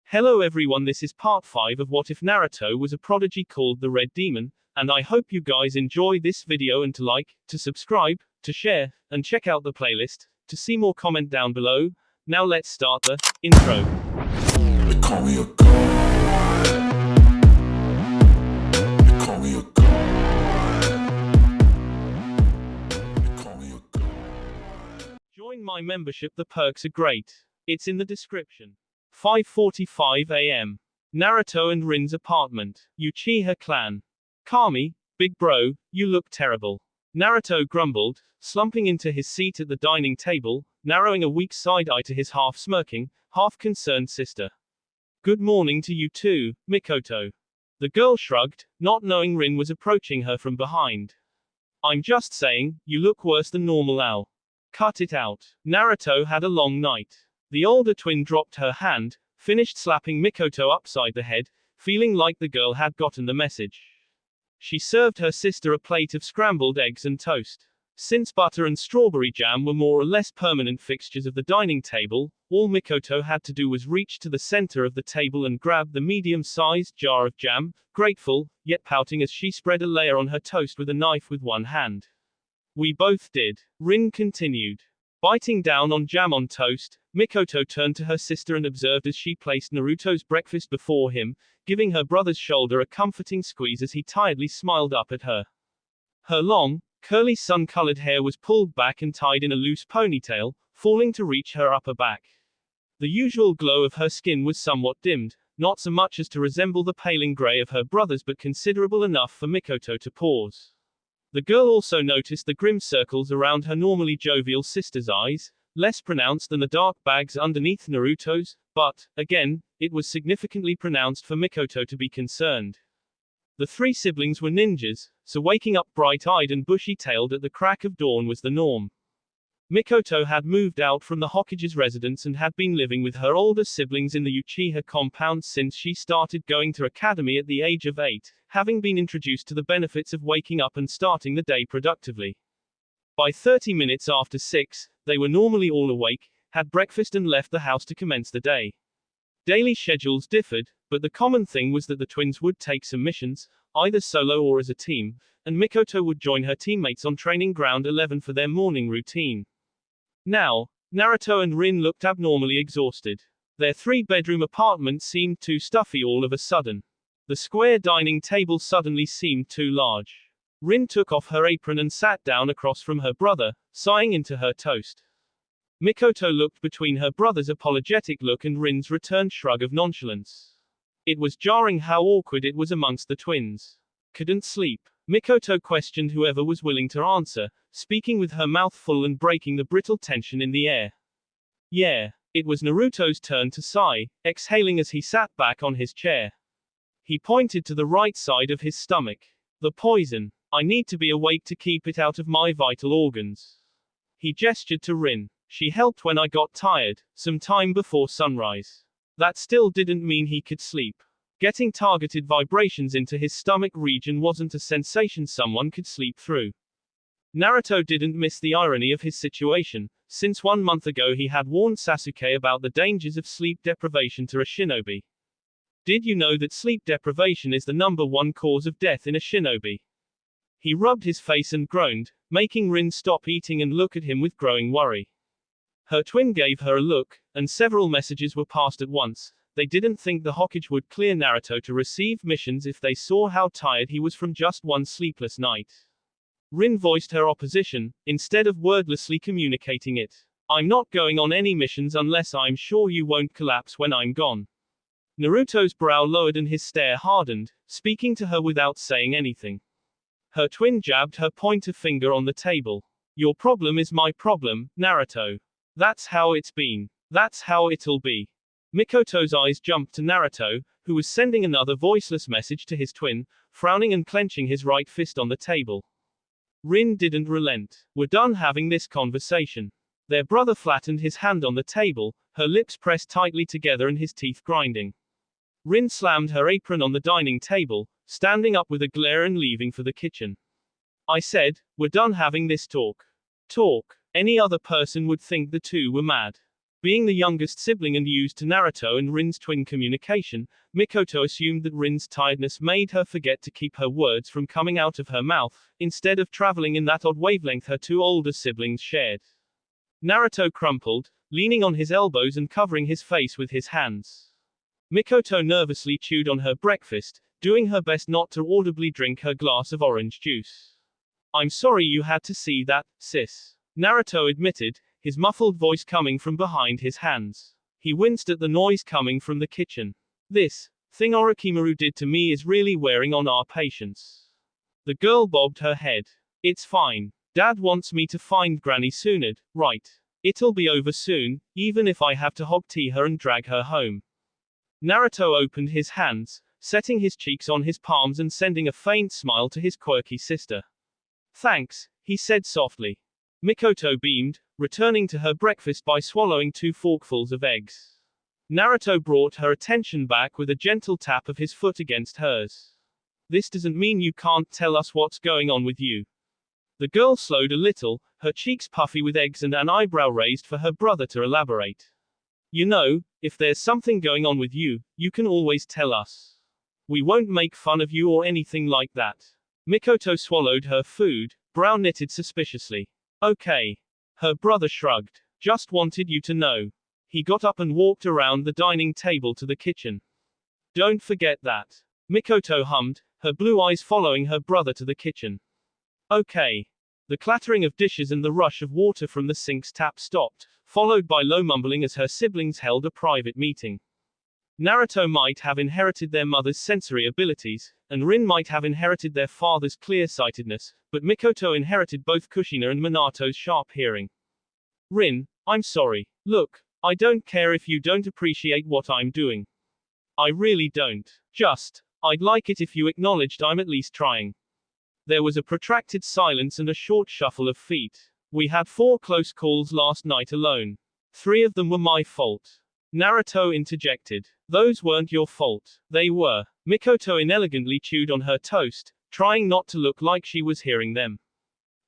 Hello everyone, this is part 5 of What If Naruto Was a Prodigy Called the Red Demon, and I hope you guys enjoy this video and to like, to subscribe, to share, and check out the playlist. To see more, comment down below. Now let's start the intro. They call me a god. They call me a god. They call me a god. Join my membership, the perks are great. It's in the description. 5:45 a.m. Naruto and Rin's apartment. Uchiha clan. Kami, big bro, you look terrible. Naruto grumbled, slumping into his seat at the dining table, narrowing a weak side eye to his half-smirking, half-concerned sister. Good morning to you too, Mikoto. The girl shrugged, not knowing Rin was approaching her from behind. I'm just saying, you look worse than normal, Al. Cut it out. Naruto had a long night. The older twin dropped her hand, finished slapping Mikoto upside the head, feeling like the girl had gotten the message. She served her sister a plate of scrambled eggs and toast. Since butter and strawberry jam were more or less permanent fixtures of the dining table, all Mikoto had to do was reach to the center of the table and grab the medium-sized jar of jam, grateful, yet pouting as she spread a layer on her toast with a knife with one hand. We both did. Rin continued. Biting down on jam on toast, Mikoto turned to her sister and observed as she placed Naruto's breakfast before him, giving her brother's shoulder a comforting squeeze as he tiredly smiled up at her. Her long, curly sun-colored hair was pulled back and tied in a loose ponytail, falling to reach her upper back. The usual glow of her skin was somewhat dimmed, not so much as to resemble the paling gray of her brother's but considerable enough for Mikoto to pause. The girl also noticed the grim circles around her normally jovial sister's eyes, less pronounced than the dark bags underneath Naruto's, but, again, it was significantly pronounced for Mikoto to be concerned. The three siblings were ninjas, so waking up bright-eyed and bushy-tailed at the crack of dawn was the norm. Mikoto had moved out from the Hokage's residence and had been living with her older siblings in the Uchiha compound since she started going to academy at the age of 8, having been introduced to the benefits of waking up and starting the day productively. By 30 minutes after 6, they were normally all awake, had breakfast and left the house to commence the day. Daily schedules differed, but the common thing was that the twins would take some missions, either solo or as a team, and Mikoto would join her teammates on Training Ground 11 for their morning routine. Now, Naruto and Rin looked abnormally exhausted. Their three-bedroom apartment seemed too stuffy all of a sudden. The square dining table suddenly seemed too large. Rin took off her apron and sat down across from her brother, sighing into her toast. Mikoto looked between her brother's apologetic look and Rin's returned shrug of nonchalance. It was jarring how awkward it was amongst the twins. Couldn't sleep? Mikoto questioned whoever was willing to answer, speaking with her mouth full and breaking the brittle tension in the air. Yeah. It was Naruto's turn to sigh, exhaling as he sat back on his chair. He pointed to the right side of his stomach. The poison. I need to be awake to keep it out of my vital organs. He gestured to Rin. She helped when I got tired, some time before sunrise. That still didn't mean he could sleep. Getting targeted vibrations into his stomach region wasn't a sensation someone could sleep through. Naruto didn't miss the irony of his situation, since 1 month ago he had warned Sasuke about the dangers of sleep deprivation to a shinobi. Did you know that sleep deprivation is the #1 cause of death in a shinobi? He rubbed his face and groaned, making Rin stop eating and look at him with growing worry. Her twin gave her a look, and several messages were passed at once. They didn't think the Hokage would clear Naruto to receive missions if they saw how tired he was from just one sleepless night. Rin voiced her opposition, instead of wordlessly communicating it. I'm not going on any missions unless I'm sure you won't collapse when I'm gone. Naruto's brow lowered and his stare hardened, speaking to her without saying anything. Her twin jabbed her pointer finger on the table. Your problem is my problem, Naruto. That's how it's been. That's how it'll be. Mikoto's eyes jumped to Naruto, who was sending another voiceless message to his twin, frowning and clenching his right fist on the table. Rin didn't relent. We're done having this conversation. Their brother flattened his hand on the table, her lips pressed tightly together and his teeth grinding. Rin slammed her apron on the dining table, standing up with a glare and leaving for the kitchen. I said, we're done having this talk. Talk. Any other person would think the two were mad. Being the youngest sibling and used to Naruto and Rin's twin communication, Mikoto assumed that Rin's tiredness made her forget to keep her words from coming out of her mouth, instead of traveling in that odd wavelength her two older siblings shared. Naruto crumpled, leaning on his elbows and covering his face with his hands. Mikoto nervously chewed on her breakfast, doing her best not to audibly drink her glass of orange juice. I'm sorry you had to see that, sis. Naruto admitted, his muffled voice coming from behind his hands. He winced at the noise coming from the kitchen. This thing Orochimaru did to me is really wearing on our patience. The girl bobbed her head. It's fine. Dad wants me to find Granny sooned, right? It'll be over soon, even if I have to hog-tie her and drag her home. Naruto opened his hands, setting his cheeks on his palms and sending a faint smile to his quirky sister. Thanks, he said softly. Mikoto beamed, returning to her breakfast by swallowing 2 forkfuls of eggs. Naruto brought her attention back with a gentle tap of his foot against hers. This doesn't mean you can't tell us what's going on with you. The girl slowed a little, her cheeks puffy with eggs and an eyebrow raised for her brother to elaborate. You know, if there's something going on with you, you can always tell us. We won't make fun of you or anything like that. Mikoto swallowed her food, brow knitted suspiciously. Okay. Her brother shrugged. Just wanted you to know. He got up and walked around the dining table to the kitchen. Don't forget that. Mikoto hummed, her blue eyes following her brother to the kitchen. Okay. The clattering of dishes and the rush of water from the sink's tap stopped, followed by low mumbling as her siblings held a private meeting. Naruto might have inherited their mother's sensory abilities, and Rin might have inherited their father's clear-sightedness, but Mikoto inherited both Kushina and Minato's sharp hearing. Rin, I'm sorry. Look, I don't care if you don't appreciate what I'm doing. I really don't. I'd like it if you acknowledged I'm at least trying. There was a protracted silence and a short shuffle of feet. We had 4 close calls last night alone. 3 of them were my fault. Naruto interjected. Those weren't your fault. They were. Mikoto inelegantly chewed on her toast, trying not to look like she was hearing them.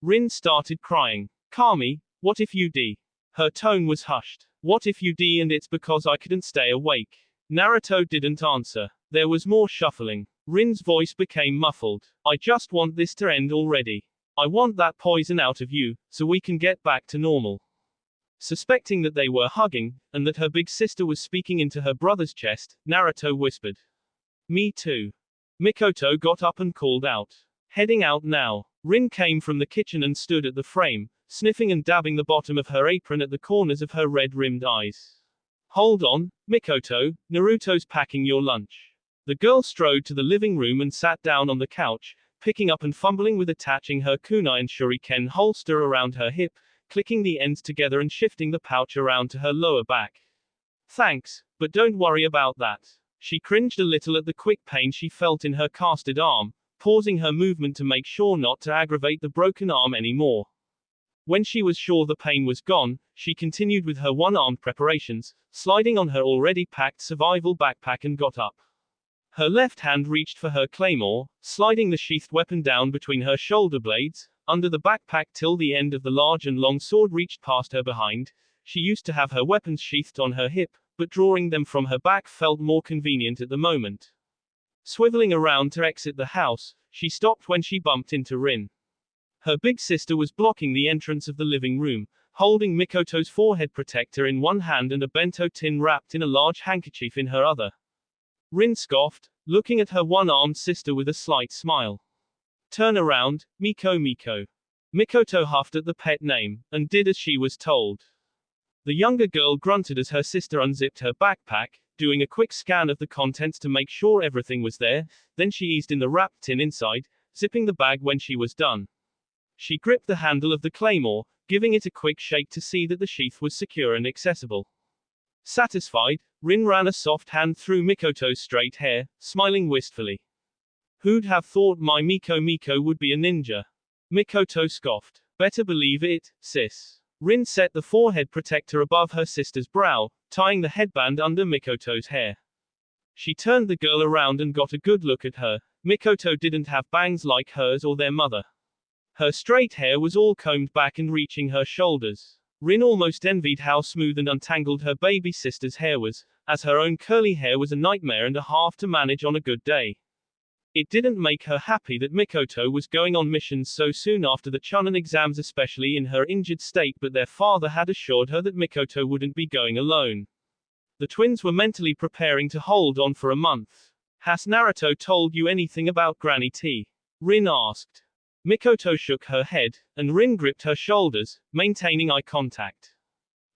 Rin started crying. Kami, what if you d? Her tone was hushed. What if you d and it's because I couldn't stay awake? Naruto didn't answer. There was more shuffling. Rin's voice became muffled. I just want this to end already. I want that poison out of you, so we can get back to normal. Suspecting that they were hugging, and that her big sister was speaking into her brother's chest, Naruto whispered. Me too. Mikoto got up and called out. Heading out now. Rin came from the kitchen and stood at the frame, sniffing and dabbing the bottom of her apron at the corners of her red-rimmed eyes. Hold on, Mikoto, Naruto's packing your lunch. The girl strode to the living room and sat down on the couch, picking up and fumbling with attaching her kunai and shuriken holster around her hip, clicking the ends together and shifting the pouch around to her lower back. Thanks, but don't worry about that. She cringed a little at the quick pain she felt in her casted arm, pausing her movement to make sure not to aggravate the broken arm anymore. When she was sure the pain was gone, she continued with her one-armed preparations, sliding on her already packed survival backpack and got up. Her left hand reached for her claymore, sliding the sheathed weapon down between her shoulder blades, under the backpack till the end of the large and long sword reached past her behind. She used to have her weapons sheathed on her hip, but drawing them from her back felt more convenient at the moment. Swiveling around to exit the house, she stopped when she bumped into Rin. Her big sister was blocking the entrance of the living room, holding Mikoto's forehead protector in one hand and a bento tin wrapped in a large handkerchief in her other. Rin scoffed, looking at her one-armed sister with a slight smile. Turn around, Miko. Mikoto huffed at the pet name, and did as she was told. The younger girl grunted as her sister unzipped her backpack, doing a quick scan of the contents to make sure everything was there, then she eased in the wrapped tin inside, zipping the bag when she was done. She gripped the handle of the claymore, giving it a quick shake to see that the sheath was secure and accessible. Satisfied, Rin ran a soft hand through Mikoto's straight hair, smiling wistfully. Who'd have thought my Miko would be a ninja? Mikoto scoffed. Better believe it, sis. Rin set the forehead protector above her sister's brow, tying the headband under Mikoto's hair. She turned the girl around and got a good look at her. Mikoto didn't have bangs like hers or their mother. Her straight hair was all combed back and reaching her shoulders. Rin almost envied how smooth and untangled her baby sister's hair was, as her own curly hair was a nightmare and a half to manage on a good day. It didn't make her happy that Mikoto was going on missions so soon after the Chunin exams, especially in her injured state, but their father had assured her that Mikoto wouldn't be going alone. The twins were mentally preparing to hold on for a month. Has Naruto told you anything about Granny T? Rin asked. Mikoto shook her head, and Rin gripped her shoulders, maintaining eye contact.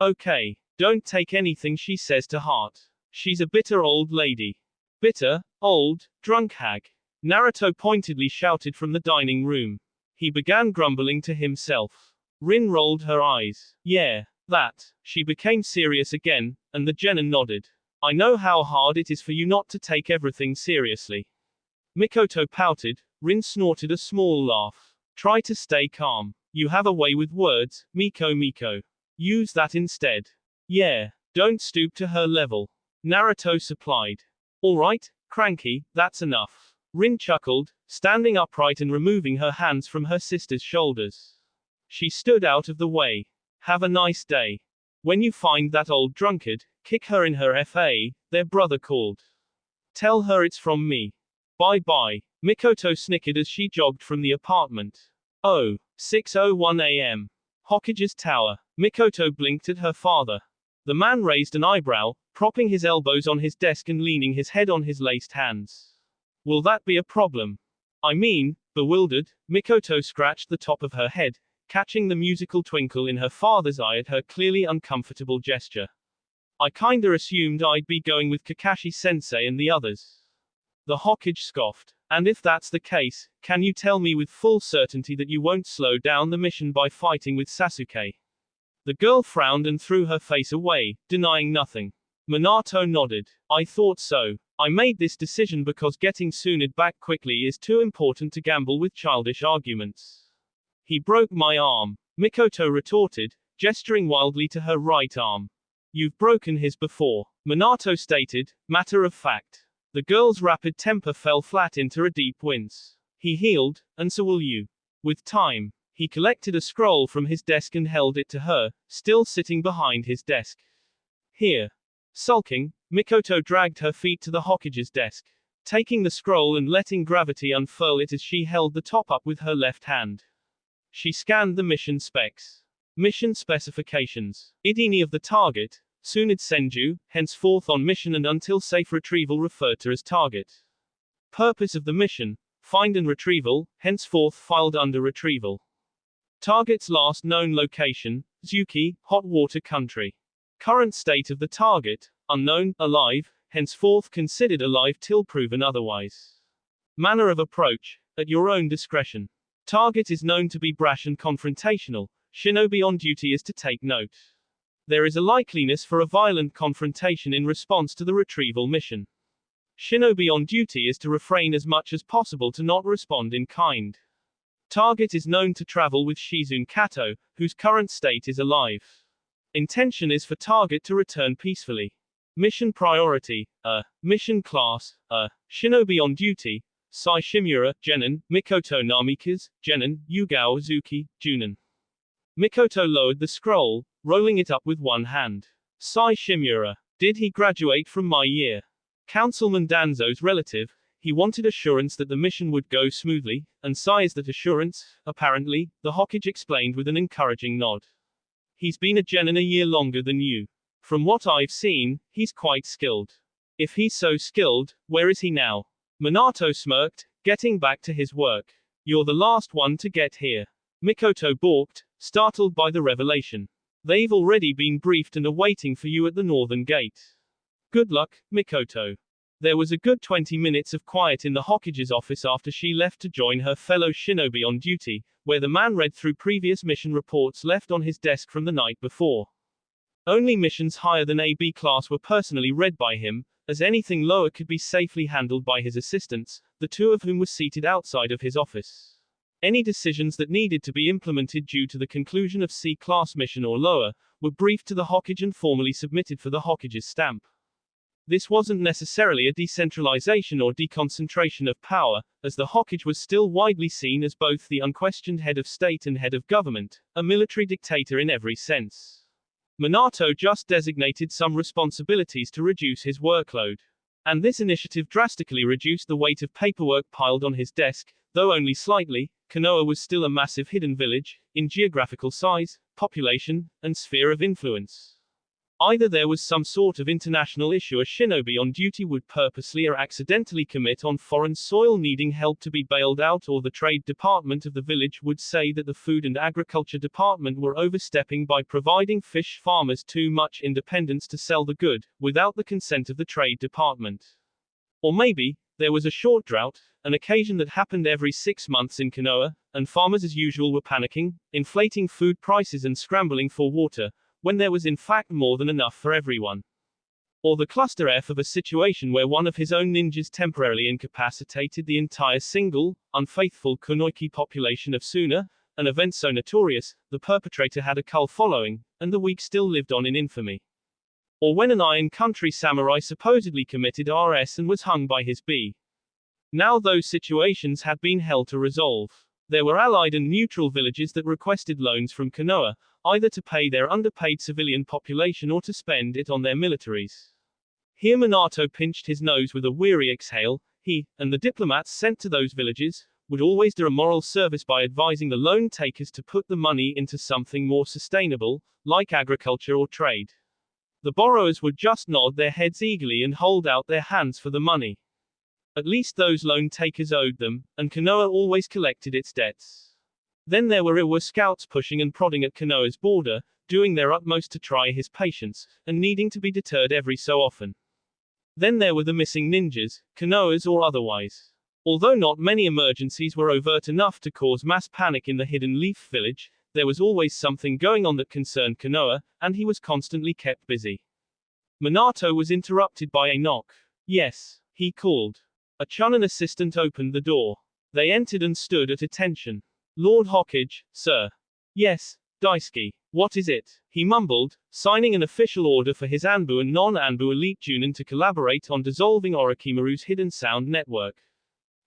Okay, don't take anything she says to heart. She's a bitter old lady. Bitter, old, drunk hag. Naruto pointedly shouted from the dining room. He began grumbling to himself. Rin rolled her eyes. Yeah, that. She became serious again, and the genin nodded. I know how hard it is for you not to take everything seriously. Mikoto pouted. Rin snorted a small laugh. Try to stay calm. You have a way with words, Miko. Use that instead. Yeah, don't stoop to her level. Naruto supplied. Alright, Cranky, that's enough. Rin chuckled, standing upright and removing her hands from her sister's shoulders. She stood out of the way. Have a nice day. When you find that old drunkard, kick her in her FA, their brother called. Tell her it's from me. Bye-bye. Mikoto snickered as she jogged from the apartment. Oh, 6:01 a.m. Hokage's tower. Mikoto blinked at her father. The man raised an eyebrow, propping his elbows on his desk and leaning his head on his laced hands. Will that be a problem? I mean, bewildered, Mikoto scratched the top of her head, catching the musical twinkle in her father's eye at her clearly uncomfortable gesture. I kinda assumed I'd be going with Kakashi-sensei and the others. The Hokage scoffed. And if that's the case, can you tell me with full certainty that you won't slow down the mission by fighting with Sasuke? The girl frowned and threw her face away, denying nothing. Minato nodded. I thought so. I made this decision because getting Tsunade back quickly is too important to gamble with childish arguments. He broke my arm. Mikoto retorted, gesturing wildly to her right arm. You've broken his before. Minato stated, matter of fact. The girl's rapid temper fell flat into a deep wince. He healed, and so will you. With time. He collected a scroll from his desk and held it to her, still sitting behind his desk. Here. Sulking, Mikoto dragged her feet to the Hokage's desk. Taking the scroll and letting gravity unfurl it as she held the top up with her left hand. She scanned the mission specs. Mission specifications. Idini of the target, Tsunade Senju, henceforth on mission and until safe retrieval referred to as target. Purpose of the mission, find and retrieval, henceforth filed under retrieval. Target's last known location, Zuki, hot water country. Current state of the target, unknown, alive, henceforth considered alive till proven otherwise. Manner of approach, at your own discretion. Target is known to be brash and confrontational. Shinobi on duty is to take note. There is a likeliness for a violent confrontation in response to the retrieval mission. Shinobi on duty is to refrain as much as possible to not respond in kind. Target is known to travel with Shizune Kato, whose current state is alive. Intention is for target to return peacefully. Mission priority, mission class, Shinobi on duty, Sai Shimura, Genin, Mikoto Namikaze, Genin, Yugao Azuki, Junin. Mikoto lowered the scroll, rolling it up with one hand. Sai Shimura. Did he graduate from my year? Councilman Danzo's relative. He wanted assurance that the mission would go smoothly, and Sai is that assurance, apparently, the Hokage explained with an encouraging nod. He's been a genin a year longer than you. From what I've seen, he's quite skilled. If he's so skilled, where is he now? Minato smirked, getting back to his work. You're the last one to get here. Mikoto balked, startled by the revelation. They've already been briefed and are waiting for you at the northern gate. Good luck, Mikoto. There was a good 20 minutes of quiet in the Hokage's office after she left to join her fellow shinobi on duty, where the man read through previous mission reports left on his desk from the night before. Only missions higher than AB class were personally read by him, as anything lower could be safely handled by his assistants, the two of whom were seated outside of his office. Any decisions that needed to be implemented due to the conclusion of C-class mission or lower, were briefed to the Hokage and formally submitted for the Hokage's stamp. This wasn't necessarily a decentralization or deconcentration of power, as the Hokage was still widely seen as both the unquestioned head of state and head of government, a military dictator in every sense. Minato just designated some responsibilities to reduce his workload. And this initiative drastically reduced the weight of paperwork piled on his desk, though only slightly. Konoha was still a massive hidden village, in geographical size, population, and sphere of influence. Either there was some sort of international issue a shinobi on duty would purposely or accidentally commit on foreign soil needing help to be bailed out, or the trade department of the village would say that the food and agriculture department were overstepping by providing fish farmers too much independence to sell the good, without the consent of the trade department. Or maybe, there was a short drought, an occasion that happened every 6 months in Konoha, and farmers as usual were panicking, inflating food prices and scrambling for water, when there was in fact more than enough for everyone. Or the cluster F of a situation where one of his own ninjas temporarily incapacitated the entire single, unfaithful Kunoichi population of Suna, an event so notorious, the perpetrator had a cult following, and the weak still lived on in infamy. Or when an Iron Country samurai supposedly committed RS and was hung by his B. Now those situations had been held to resolve. There were allied and neutral villages that requested loans from Konoha, either to pay their underpaid civilian population or to spend it on their militaries. Here Minato pinched his nose with a weary exhale. He, and the diplomats sent to those villages, would always do a moral service by advising the loan takers to put the money into something more sustainable, like agriculture or trade. The borrowers would just nod their heads eagerly and hold out their hands for the money. At least those loan takers owed them, and Konoha always collected its debts. Then there were Iwa scouts pushing and prodding at Konoha's border, doing their utmost to try his patience, and needing to be deterred every so often. Then there were the missing ninjas, Konoha's or otherwise. Although not many emergencies were overt enough to cause mass panic in the Hidden Leaf village, there was always something going on that concerned Konoha, and he was constantly kept busy. Minato was interrupted by a knock. Yes, he called. A Chunin assistant opened the door. They entered and stood at attention. Lord Hokage, sir. Yes, Daisuke. What is it? He mumbled, signing an official order for his Anbu and non-Anbu elite Junin to collaborate on dissolving Orochimaru's hidden sound network.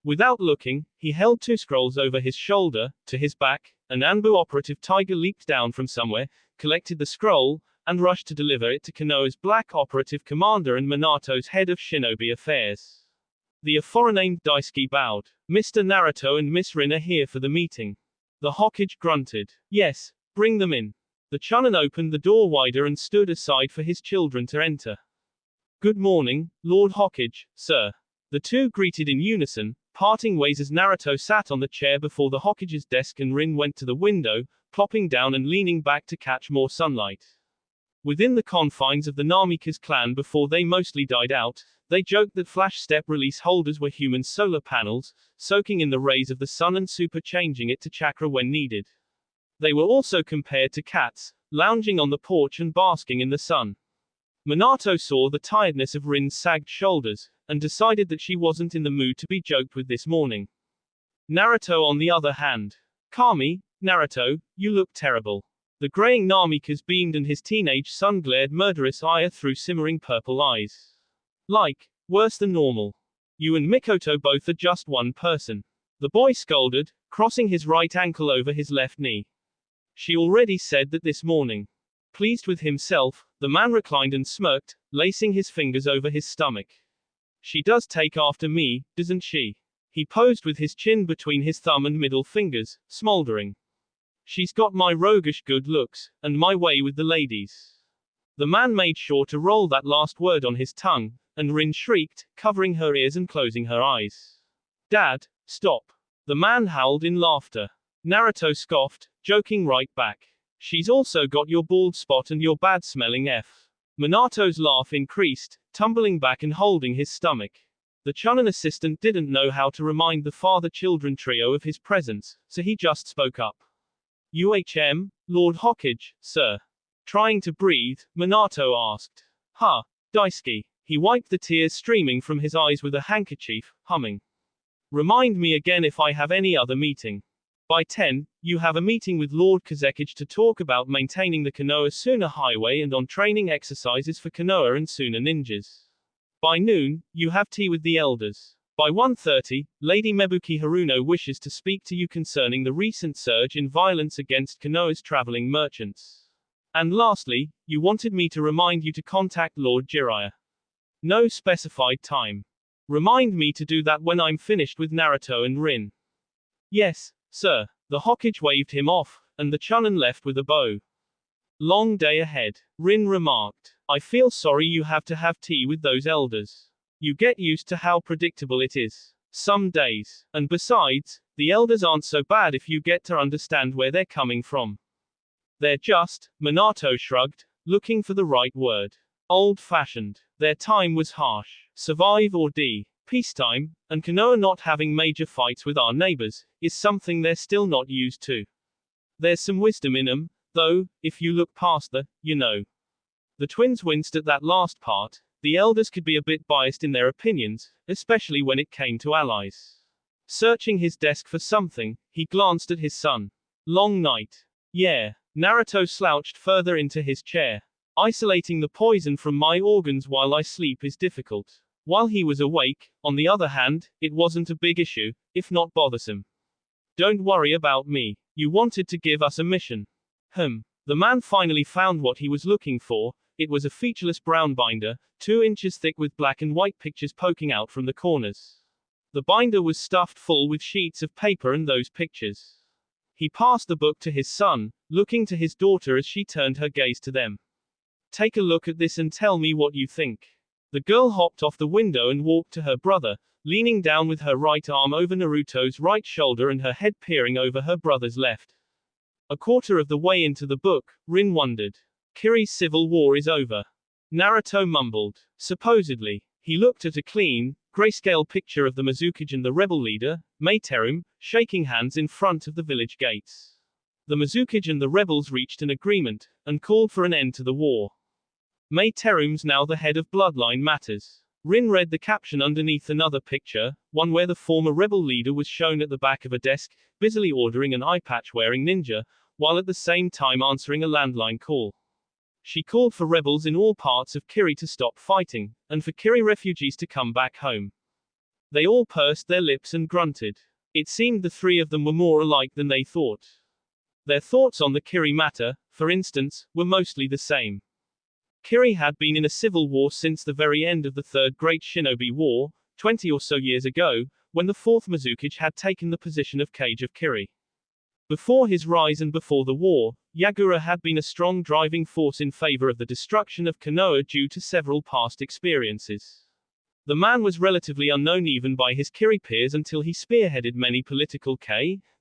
Without looking, he held 2 scrolls over his shoulder. To his back, an Anbu operative tiger leaped down from somewhere, collected the scroll, and rushed to deliver it to Konoha's black operative commander and Minato's head of shinobi affairs. The aforenamed Daisuke bowed. Mr. Naruto and Miss Rin are here for the meeting. The Hokage grunted. Yes, bring them in. The Chunin opened the door wider and stood aside for his children to enter. Good morning, Lord Hokage, sir. The two greeted in unison, parting ways as Naruto sat on the chair before the Hokage's desk and Rin went to the window, plopping down and leaning back to catch more sunlight. Within the confines of the Namikaze clan before they mostly died out, they joked that flash step release holders were human solar panels, soaking in the rays of the sun and superchanging it to chakra when needed. They were also compared to cats, lounging on the porch and basking in the sun. Minato saw the tiredness of Rin's sagged shoulders, and decided that she wasn't in the mood to be joked with this morning. Naruto on the other hand. Kami, Naruto, you look terrible. The graying Namikaze beamed and his teenage son glared murderous ire through simmering purple eyes. Like, worse than normal. You and Mikoto both are just one person. The boy scolded, crossing his right ankle over his left knee. She already said that this morning. Pleased with himself, the man reclined and smirked, lacing his fingers over his stomach. She does take after me, doesn't she? He posed with his chin between his thumb and middle fingers, smoldering. She's got my roguish good looks, and my way with the ladies. The man made sure to roll that last word on his tongue, and Rin shrieked, covering her ears and closing her eyes. Dad, stop. The man howled in laughter. Naruto scoffed, joking right back. She's also got your bald spot and your bad-smelling F. Minato's laugh increased, tumbling back and holding his stomach. The Chunin assistant didn't know how to remind the father-children trio of his presence, so he just spoke up. Lord Hokage, sir. Trying to breathe, Minato asked. Ha, Daisuke. He wiped the tears streaming from his eyes with a handkerchief, humming. Remind me again if I have any other meeting. By 10, you have a meeting with Lord Kazekage to talk about maintaining the Konoha-Suna highway and on training exercises for Konoha and Suna ninjas. By noon, you have tea with the elders. By 1:30, Lady Mebuki Haruno wishes to speak to you concerning the recent surge in violence against Konoha's traveling merchants. And lastly, you wanted me to remind you to contact Lord Jiraiya. No specified time. Remind me to do that when I'm finished with Naruto and Rin. Yes, sir. The Hokage waved him off, and the Chunin left with a bow. Long day ahead, Rin remarked. I feel sorry you have to have tea with those elders. You get used to how predictable it is. Some days. And besides, the elders aren't so bad if you get to understand where they're coming from. They're just, Minato shrugged, looking for the right word. Old-fashioned. Their time was harsh. Survive or die. Peacetime, and Konoha not having major fights with our neighbors, is something they're still not used to. There's some wisdom in 'em, though, if you look past the, you know. The twins winced at that last part. The elders could be a bit biased in their opinions, especially when it came to allies. Searching his desk for something, he glanced at his son. Long night. Yeah. Naruto slouched further into his chair. Isolating the poison from my organs while I sleep is difficult. While he was awake, on the other hand, it wasn't a big issue, if not bothersome. Don't worry about me. You wanted to give us a mission. The man finally found what he was looking for. It was a featureless brown binder, 2 inches thick with black and white pictures poking out from the corners. The binder was stuffed full with sheets of paper and those pictures. He passed the book to his son, looking to his daughter as she turned her gaze to them. Take a look at this and tell me what you think. The girl hopped off the window and walked to her brother, leaning down with her right arm over Naruto's right shoulder and her head peering over her brother's left. A quarter of the way into the book, Rin wondered. Kiri's civil war is over. Naruto mumbled. Supposedly. He looked at a clean, grayscale picture of the Mizukage and the rebel leader, Meiterum, shaking hands in front of the village gates. The Mizukage and the rebels reached an agreement, and called for an end to the war. Meiterum's now the head of Bloodline Matters. Rin read the caption underneath another picture, one where the former rebel leader was shown at the back of a desk, busily ordering an eye patch-wearing ninja, while at the same time answering a landline call. She called for rebels in all parts of Kiri to stop fighting, and for Kiri refugees to come back home. They all pursed their lips and grunted. It seemed the 3 of them were more alike than they thought. Their thoughts on the Kiri matter, for instance, were mostly the same. Kiri had been in a civil war since the very end of the Third Great Shinobi War, 20 or so years ago, when the 4th Mizukage had taken the position of Kage of Kiri. Before his rise and before the war, Yagura had been a strong driving force in favor of the destruction of Konoha due to several past experiences. The man was relatively unknown even by his Kiri peers until he spearheaded many political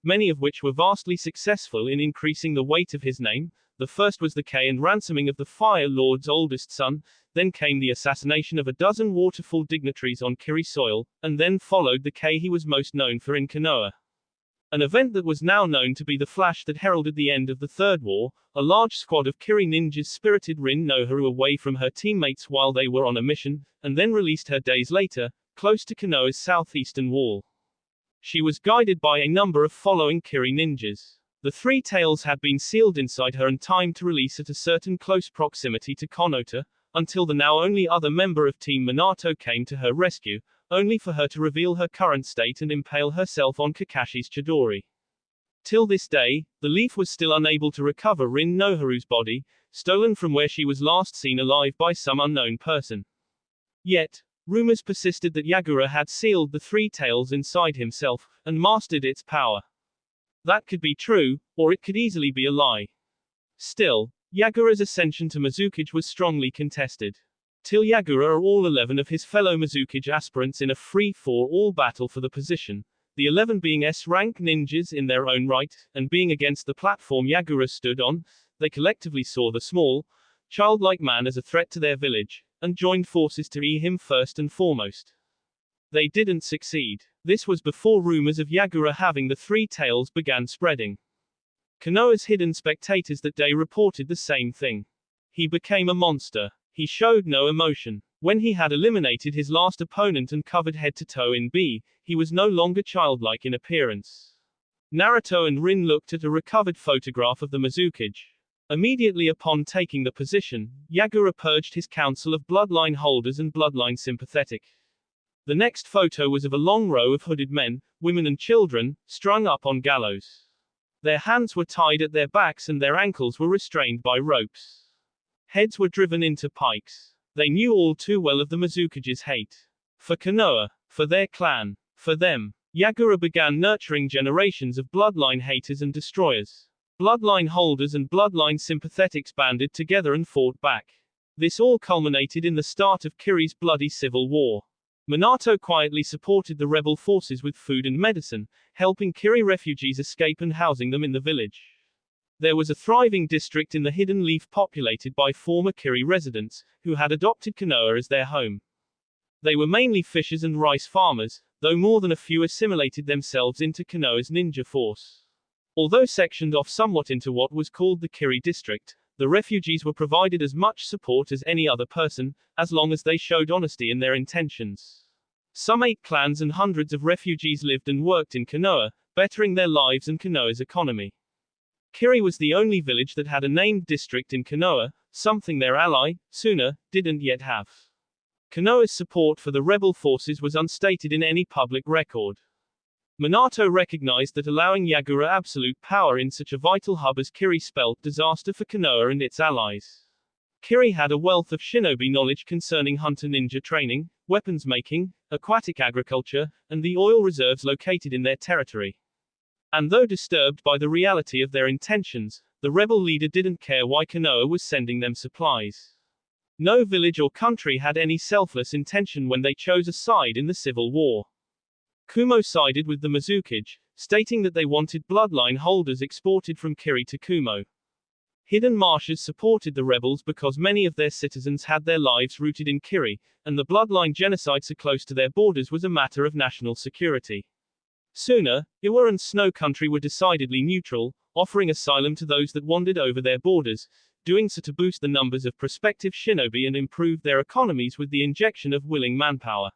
many of which were vastly successful in increasing the weight of his name. The first was the and ransoming of the Fire Lord's oldest son, then came the assassination of a dozen waterfall dignitaries on Kiri soil, and then followed the he was most known for in Konoha. An event that was now known to be the flash that heralded the end of the Third War. A large squad of Kiri ninjas spirited Rin Noharu away from her teammates while they were on a mission, and then released her days later, close to Konoha's southeastern wall. She was guided by a number of following Kiri ninjas. The 3 tails had been sealed inside her and timed to release at a certain close proximity to Konoha, until the now only other member of Team Minato came to her rescue, only for her to reveal her current state and impale herself on Kakashi's Chidori. Till this day, the Leaf was still unable to recover Rin Noharu's body, stolen from where she was last seen alive by some unknown person. Yet, rumors persisted that Yagura had sealed the 3 tails inside himself, and mastered its power. That could be true, or it could easily be a lie. Still, Yagura's ascension to Mizukage was strongly contested. Till Yagura or all 11 of his fellow Mizukage aspirants in a free-for-all battle for the position, the 11 being S-rank ninjas in their own right, and being against the platform Yagura stood on, they collectively saw the small, childlike man as a threat to their village, and joined forces to him first and foremost. They didn't succeed. This was before rumors of Yagura having the 3 tails began spreading. Konoha's hidden spectators that day reported the same thing. He became a monster. He showed no emotion. When he had eliminated his last opponent and covered head to toe in B, he was no longer childlike in appearance. Naruto and Rin looked at a recovered photograph of the Mizukage. Immediately upon taking the position, Yagura purged his council of bloodline holders and bloodline sympathetic. The next photo was of a long row of hooded men, women and children, strung up on gallows. Their hands were tied at their backs and their ankles were restrained by ropes. Heads were driven into pikes. They knew all too well of the Mizukage's hate. For Konoha, for their clan, for them, Yagura began nurturing generations of bloodline haters and destroyers. Bloodline holders and bloodline sympathetics banded together and fought back. This all culminated in the start of Kiri's bloody civil war. Minato quietly supported the rebel forces with food and medicine, helping Kiri refugees escape and housing them in the village. There was a thriving district in the Hidden Leaf populated by former Kiri residents, who had adopted Konoha as their home. They were mainly fishers and rice farmers, though more than a few assimilated themselves into Konoha's ninja force. Although sectioned off somewhat into what was called the Kiri district, the refugees were provided as much support as any other person, as long as they showed honesty in their intentions. Some 8 clans and hundreds of refugees lived and worked in Konoha, bettering their lives and Konoha's economy. Kiri was the only village that had a named district in Konoha, something their ally, Suna, didn't yet have. Konoha's support for the rebel forces was unstated in any public record. Minato recognized that allowing Yagura absolute power in such a vital hub as Kiri spelled disaster for Konoha and its allies. Kiri had a wealth of shinobi knowledge concerning hunter-ninja training, weapons making, aquatic agriculture, and the oil reserves located in their territory. And though disturbed by the reality of their intentions, the rebel leader didn't care why Konoha was sending them supplies. No village or country had any selfless intention when they chose a side in the civil war. Kumo sided with the Mizukage, stating that they wanted bloodline holders exported from Kiri to Kumo. Hidden Marshes supported the rebels because many of their citizens had their lives rooted in Kiri, and the bloodline genocide so close to their borders was a matter of national security. Suna, Iwa and Snow Country were decidedly neutral, offering asylum to those that wandered over their borders, doing so to boost the numbers of prospective shinobi and improve their economies with the injection of willing manpower.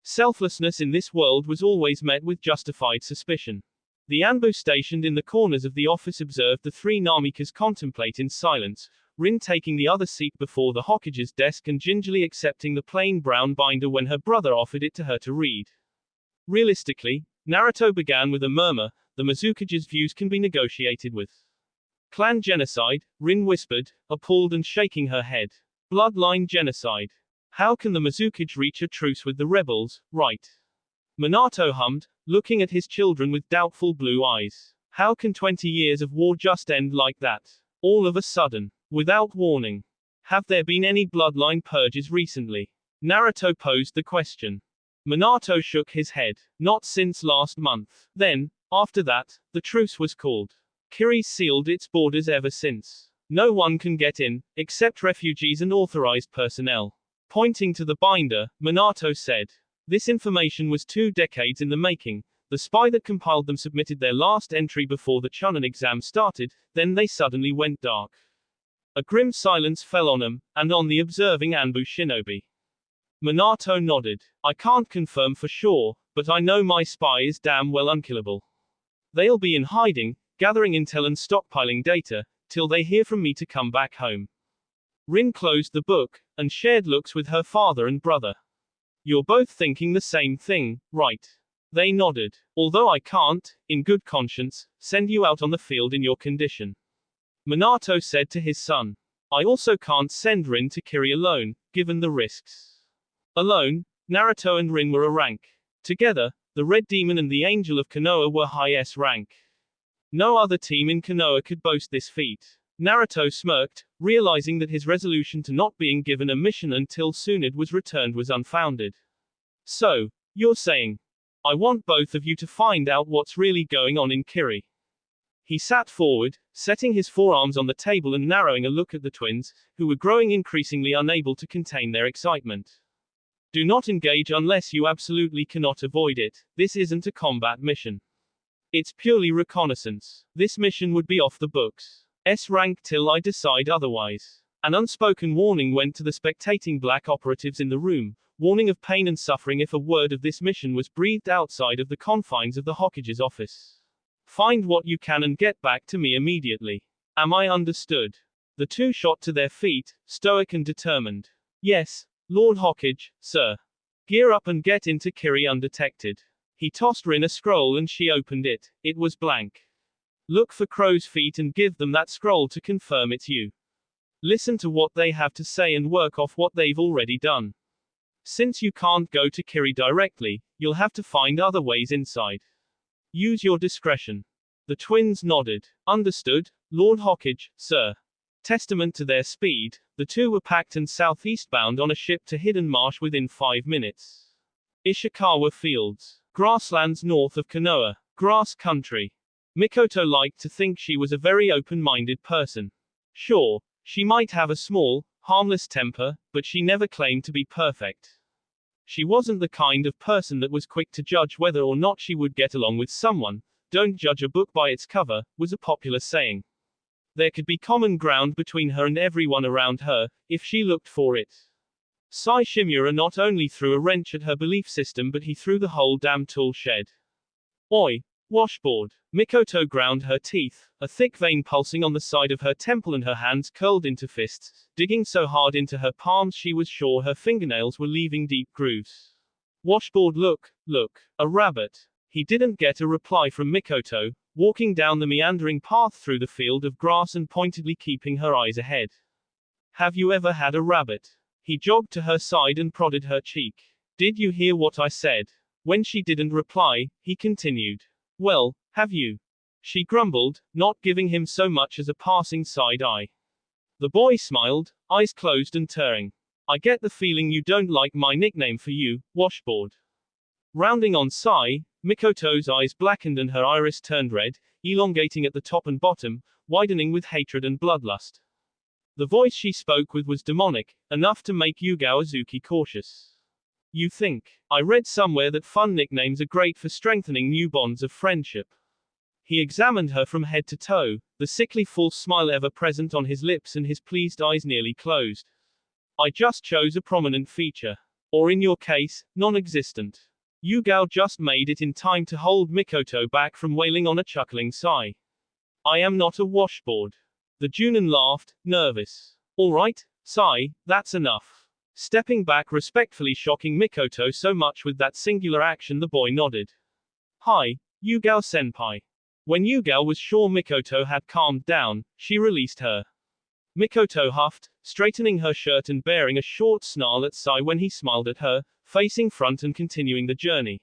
Selflessness in this world was always met with justified suspicion. The Anbu stationed in the corners of the office observed the 3 Namikas contemplate in silence, Rin taking the other seat before the Hokage's desk and gingerly accepting the plain brown binder when her brother offered it to her to read. Realistically, Naruto began with a murmur, the Mizukage's views can be negotiated with. Clan genocide, Rin whispered, appalled and shaking her head. Bloodline genocide. How can the Mizukage reach a truce with the rebels, right? Minato hummed, looking at his children with doubtful blue eyes. How can 20 years of war just end like that? All of a sudden. Without warning. Have there been any bloodline purges recently? Naruto posed the question. Minato shook his head. Not since last month. Then, after that, the truce was called. Kiri sealed its borders ever since. No one can get in, except refugees and authorized personnel. Pointing to the binder, Minato said. This information was 2 decades in the making. The spy that compiled them submitted their last entry before the Chunin exam started, then they suddenly went dark. A grim silence fell on them, and on the observing Anbu shinobi. Minato nodded. I can't confirm for sure, but I know my spy is damn well unkillable. They'll be in hiding, gathering intel and stockpiling data, till they hear from me to come back home. Rin closed the book, and shared looks with her father and brother. You're both thinking the same thing, right? They nodded. Although I can't, in good conscience, send you out on the field in your condition. Minato said to his son. I also can't send Rin to Kiri alone, given the risks. Alone, Naruto and Rin were a rank. Together, the Red Demon and the Angel of Konoha were high S rank. No other team in Konoha could boast this feat. Naruto smirked, realizing that his resolution to not being given a mission until Tsunade was returned was unfounded. So, you're saying, I want both of you to find out what's really going on in Kiri. He sat forward, setting his forearms on the table and narrowing a look at the twins, who were growing increasingly unable to contain their excitement. Do not engage unless you absolutely cannot avoid it. This isn't a combat mission. It's purely reconnaissance. This mission would be off the books. S rank till I decide otherwise. An unspoken warning went to the spectating black operatives in the room, warning of pain and suffering if a word of this mission was breathed outside of the confines of the Hokage's office. Find what you can and get back to me immediately. Am I understood? The two shot to their feet, stoic and determined. Yes, Lord Hokage, sir. Gear up and get into Kiri undetected. He tossed Rin a scroll and she opened it. It was blank. Look for crow's feet and give them that scroll to confirm it's you. Listen to what they have to say and work off what they've already done. Since you can't go to Kiri directly, you'll have to find other ways inside. Use your discretion. The twins nodded. Understood, Lord Hokage, sir. Testament to their speed, the two were packed and southeast bound on a ship to Hidden Marsh within 5 minutes. Ishikawa Fields. Grasslands north of Konoha. Grass country. Mikoto liked to think she was a very open-minded person. Sure, she might have a small, harmless temper, but she never claimed to be perfect. She wasn't the kind of person that was quick to judge whether or not she would get along with someone. Don't judge a book by its cover, was a popular saying. There could be common ground between her and everyone around her, if she looked for it. Sai Shimura not only threw a wrench at her belief system but he threw the whole damn tool shed. Oi! Washboard. Mikoto ground her teeth, a thick vein pulsing on the side of her temple and her hands curled into fists, digging so hard into her palms she was sure her fingernails were leaving deep grooves. Washboard, look, look, a rabbit. He didn't get a reply from Mikoto, walking down the meandering path through the field of grass and pointedly keeping her eyes ahead. Have you ever had a rabbit? He jogged to her side and prodded her cheek. Did you hear what I said? When she didn't reply, he continued. Well, have you? She grumbled, not giving him so much as a passing side eye. The boy smiled, eyes closed and tearing. I get the feeling you don't like my nickname for you, Washboard. Rounding on Sai, Mikoto's eyes blackened and her iris turned red, elongating at the top and bottom, widening with hatred and bloodlust. The voice she spoke with was demonic, enough to make Yugao Azuki cautious. You think? I read somewhere that fun nicknames are great for strengthening new bonds of friendship. He examined her from head to toe, the sickly false smile ever present on his lips and his pleased eyes nearly closed. I just chose a prominent feature. Or in your case, non-existent. Yugao just made it in time to hold Mikoto back from wailing on a chuckling Sai. I am not a washboard. The Junin laughed, nervous. All right, Sai, that's enough. Stepping back respectfully, shocking Mikoto so much with that singular action, the boy nodded. Hi, Yugao-senpai. When Yugao was sure Mikoto had calmed down, she released her. Mikoto huffed, straightening her shirt and bearing a short snarl at Sai when he smiled at her, facing front and continuing the journey.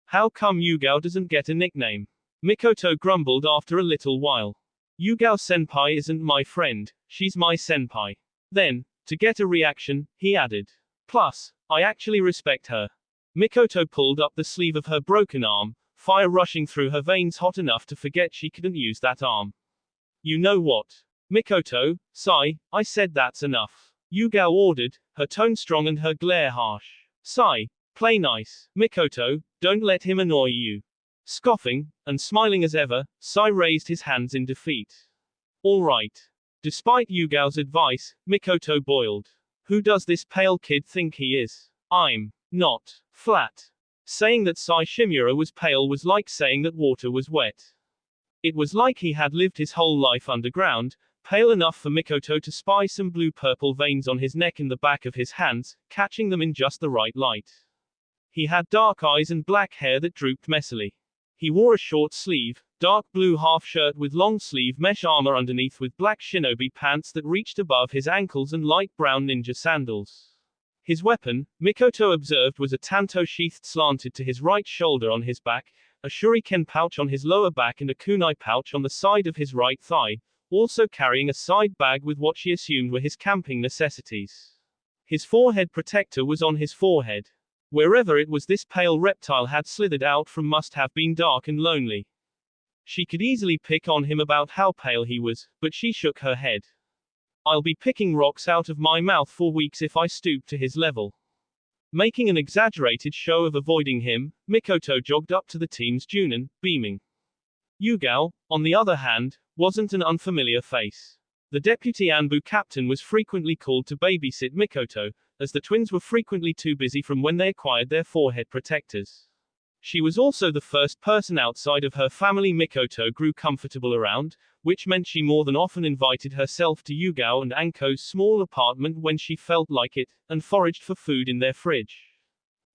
How come Yugao doesn't get a nickname? Mikoto grumbled after a little while. Yugao-senpai isn't my friend, she's my senpai. Then, to get a reaction, he added. Plus, I actually respect her. Mikoto pulled up the sleeve of her broken arm, fire rushing through her veins hot enough to forget she couldn't use that arm. You know what? Mikoto, Sai, I said that's enough. Yugao ordered, her tone strong and her glare harsh. Sai, play nice. Mikoto, don't let him annoy you. Scoffing, and smiling as ever, Sai raised his hands in defeat. All right. Despite Yugao's advice, Mikoto boiled. Who does this pale kid think he is? I'm not. Flat. Saying that Sai Shimura was pale was like saying that water was wet. It was like he had lived his whole life underground, pale enough for Mikoto to spy some blue-purple veins on his neck and the back of his hands, catching them in just the right light. He had dark eyes and black hair that drooped messily. He wore a short sleeve, dark blue half-shirt with long-sleeve mesh armor underneath with black shinobi pants that reached above his ankles and light brown ninja sandals. His weapon, Mikoto observed, was a tanto sheathed slanted to his right shoulder on his back, a shuriken pouch on his lower back and a kunai pouch on the side of his right thigh, also carrying a side bag with what she assumed were his camping necessities. His forehead protector was on his forehead. Wherever it was this pale reptile had slithered out from must have been dark and lonely. She could easily pick on him about how pale he was, but she shook her head. I'll be picking rocks out of my mouth for weeks if I stoop to his level. Making an exaggerated show of avoiding him, Mikoto jogged up to the team's Junin, beaming. Yugao, on the other hand, wasn't an unfamiliar face. The deputy Anbu captain was frequently called to babysit Mikoto, as the twins were frequently too busy from when they acquired their forehead protectors. She was also the first person outside of her family Mikoto grew comfortable around, which meant she more than often invited herself to Yugao and Anko's small apartment when she felt like it, and foraged for food in their fridge.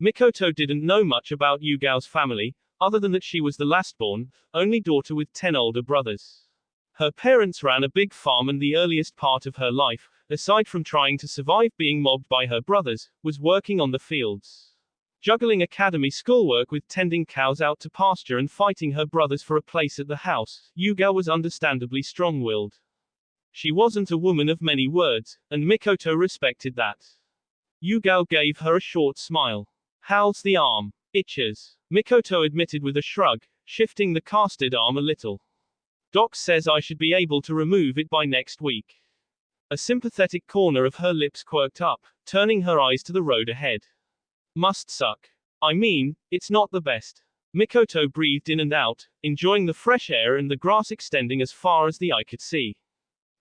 Mikoto didn't know much about Yugao's family, other than that she was the lastborn, only daughter with 10 older brothers. Her parents ran a big farm, and the earliest part of her life, aside from trying to survive being mobbed by her brothers, was working on the fields. Juggling academy schoolwork with tending cows out to pasture and fighting her brothers for a place at the house, Yugao was understandably strong-willed. She wasn't a woman of many words, and Mikoto respected that. Yugao gave her a short smile. "How's the arm? Itches," Mikoto admitted with a shrug, shifting the casted arm a little. "Doc says I should be able to remove it by next week." A sympathetic corner of her lips quirked up, turning her eyes to the road ahead. "Must suck. I mean, it's not the best." Mikoto breathed in and out, enjoying the fresh air and the grass extending as far as the eye could see.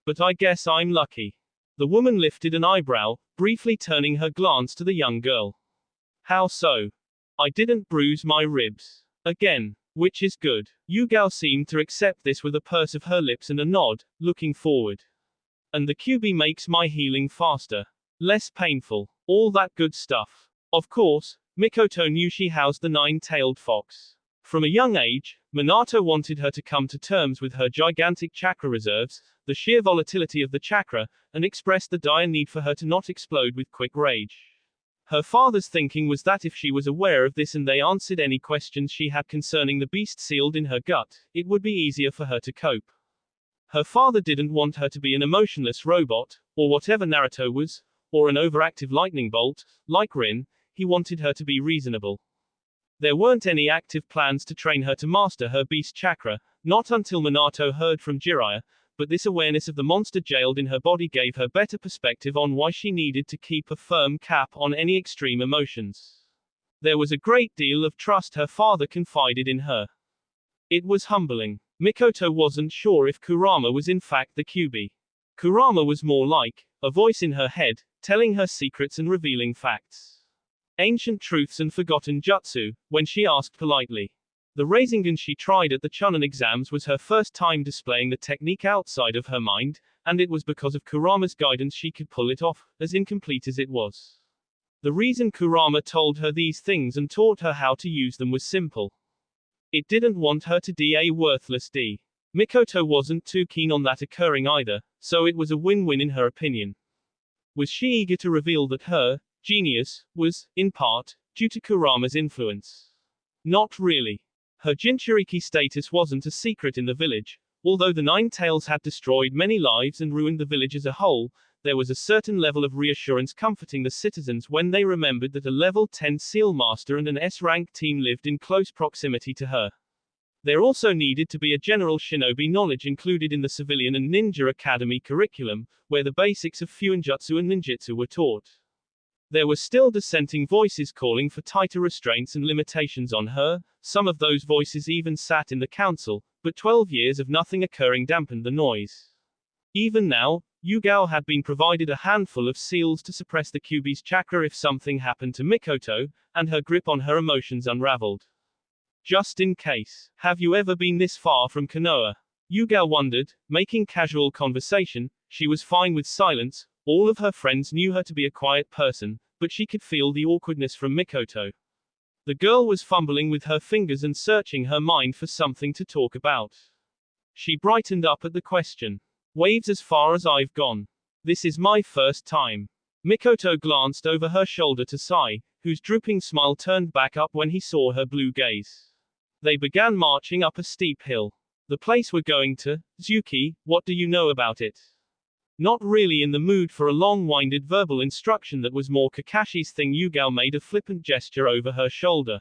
"But I guess I'm lucky." The woman lifted an eyebrow, briefly turning her glance to the young girl. "How so?" "I didn't bruise my ribs. Again. Which is good." Yugao seemed to accept this with a purse of her lips and a nod, looking forward. "And the QB makes my healing faster. Less painful. All that good stuff." Of course, Mikoto knew she housed the nine-tailed fox. From a young age, Minato wanted her to come to terms with her gigantic chakra reserves, the sheer volatility of the chakra, and expressed the dire need for her to not explode with quick rage. Her father's thinking was that if she was aware of this and they answered any questions she had concerning the beast sealed in her gut, it would be easier for her to cope. Her father didn't want her to be an emotionless robot, or whatever Naruto was, or an overactive lightning bolt, like Rin. He wanted her to be reasonable. There weren't any active plans to train her to master her beast chakra, not until Minato heard from Jiraiya, but this awareness of the monster jailed in her body gave her better perspective on why she needed to keep a firm cap on any extreme emotions. There was a great deal of trust her father confided in her. It was humbling. Mikoto wasn't sure if Kurama was in fact the QB. Kurama was more like a voice in her head, telling her secrets and revealing facts. Ancient truths and forgotten jutsu, when she asked politely. The Rasengan she tried at the Chunin exams was her first time displaying the technique outside of her mind, and it was because of Kurama's guidance she could pull it off, as incomplete as it was. The reason Kurama told her these things and taught her how to use them was simple. It didn't want her to be a worthless D. Mikoto wasn't too keen on that occurring either, so it was a win-win in her opinion. Was she eager to reveal that her genius was, in part, due to Kurama's influence? Not really. Her Jinchuriki status wasn't a secret in the village. Although the Nine Tails had destroyed many lives and ruined the village as a whole, there was a certain level of reassurance comforting the citizens when they remembered that a level 10 Seal Master and an S-rank team lived in close proximity to her. There also needed to be a general shinobi knowledge included in the civilian and ninja academy curriculum, where the basics of fuinjutsu and ninjutsu were taught. There were still dissenting voices calling for tighter restraints and limitations on her. Some of those voices even sat in the council, but 12 years of nothing occurring dampened the noise. Even now, Yugao had been provided a handful of seals to suppress the QB's chakra if something happened to Mikoto, and her grip on her emotions unraveled. Just in case. Have you ever been this far from Konoha? Yugao wondered, making casual conversation. She was fine with silence. All of her friends knew her to be a quiet person, but she could feel the awkwardness from Mikoto. The girl was fumbling with her fingers and searching her mind for something to talk about. She brightened up at the question. "Waves as far as I've gone. This is my first time." Mikoto glanced over her shoulder to Sai, whose drooping smile turned back up when he saw her blue gaze. They began marching up a steep hill. "The place we're going to, Zuki, what do you know about it?" Not really in the mood for a long-winded verbal instruction that was more Kakashi's thing, Yugao made a flippant gesture over her shoulder.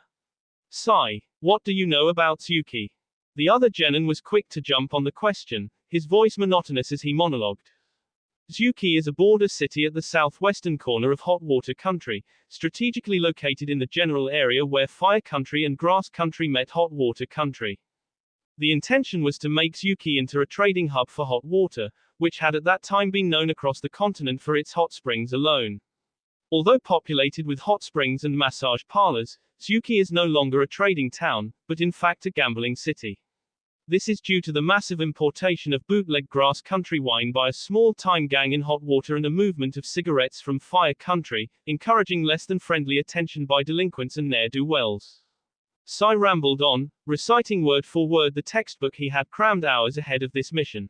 "Sai, what do you know about Zuki?" The other genin was quick to jump on the question, his voice monotonous as he monologued. Zuki is a border city at the southwestern corner of Hot Water Country, strategically located in the general area where Fire Country and Grass Country met Hot Water Country. The intention was to make Zuki into a trading hub for hot water, which had at that time been known across the continent for its hot springs alone. Although populated with hot springs and massage parlors, Zuki is no longer a trading town, but in fact a gambling city. This is due to the massive importation of bootleg grass country wine by a small-time gang in hot water and a movement of cigarettes from Fire Country, encouraging less than friendly attention by delinquents and ne'er-do-wells. Sai rambled on, reciting word for word the textbook he had crammed hours ahead of this mission.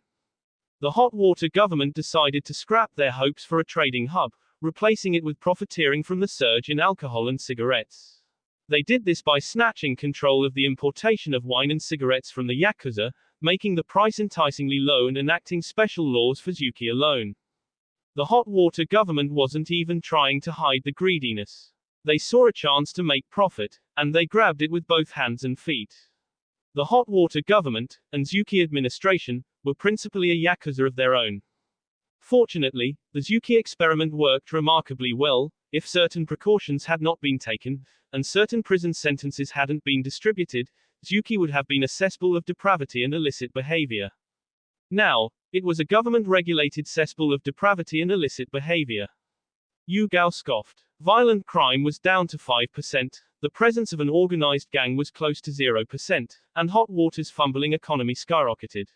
The hot water government decided to scrap their hopes for a trading hub, replacing it with profiteering from the surge in alcohol and cigarettes. They did this by snatching control of the importation of wine and cigarettes from the Yakuza, making the price enticingly low and enacting special laws for Zuki alone. The hot water government wasn't even trying to hide the greediness. They saw a chance to make profit, and they grabbed it with both hands and feet. The hot water government, and Zuki administration, were principally a Yakuza of their own. Fortunately, the Zuki experiment worked remarkably well, if certain precautions had not been taken, and certain prison sentences hadn't been distributed, Zuki would have been a cesspool of depravity and illicit behavior. Now, it was a government-regulated cesspool of depravity and illicit behavior. Yu Gao scoffed. Violent crime was down to 5%, the presence of an organized gang was close to 0%, and hot water's fumbling economy skyrocketed.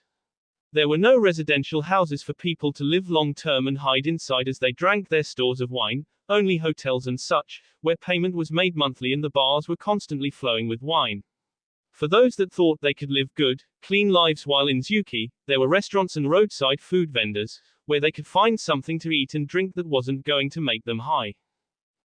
There were no residential houses for people to live long-term and hide inside as they drank their stores of wine, only hotels and such, where payment was made monthly and the bars were constantly flowing with wine. For those that thought they could live good, clean lives while in Zuki, there were restaurants and roadside food vendors, where they could find something to eat and drink that wasn't going to make them high.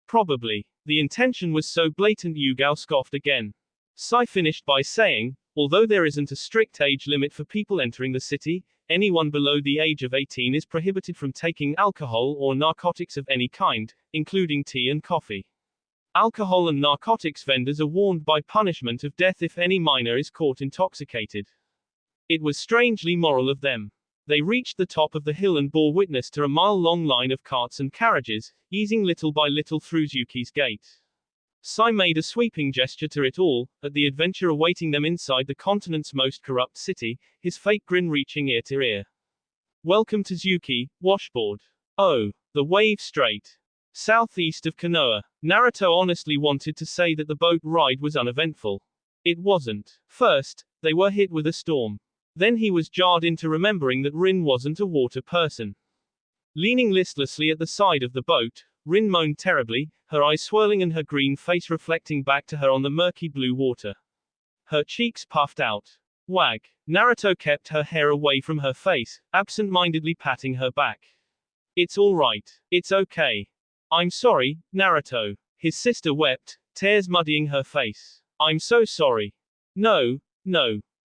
Probably. The intention was so blatant Yu Gao scoffed again. Sai finished by saying, although there isn't a strict age limit for people entering the city, anyone below the age of 18 is prohibited from taking alcohol or narcotics of any kind, including tea and coffee. Alcohol and narcotics vendors are warned by punishment of death if any minor is caught intoxicated. It was strangely moral of them. They reached the top of the hill and bore witness to a mile-long line of carts and carriages, easing little by little through Zuki's gate. Sai made a sweeping gesture to it all, at the adventure awaiting them inside the continent's most corrupt city, his fake grin reaching ear to ear. Welcome to Zuki, Washboard. Oh, the wave strait. Southeast of Konoha. Naruto honestly wanted to say that the boat ride was uneventful. It wasn't. First, they were hit with a storm. Then he was jarred into remembering that Rin wasn't a water person. Leaning listlessly at the side of the boat, Rin moaned terribly, her eyes swirling and her green face reflecting back to her on the murky blue water. Her cheeks puffed out. Wag. Naruto kept her hair away from her face, absent-mindedly patting her back. It's all right. It's okay. I'm sorry, Naruto. His sister wept, tears muddying her face. I'm so sorry. No,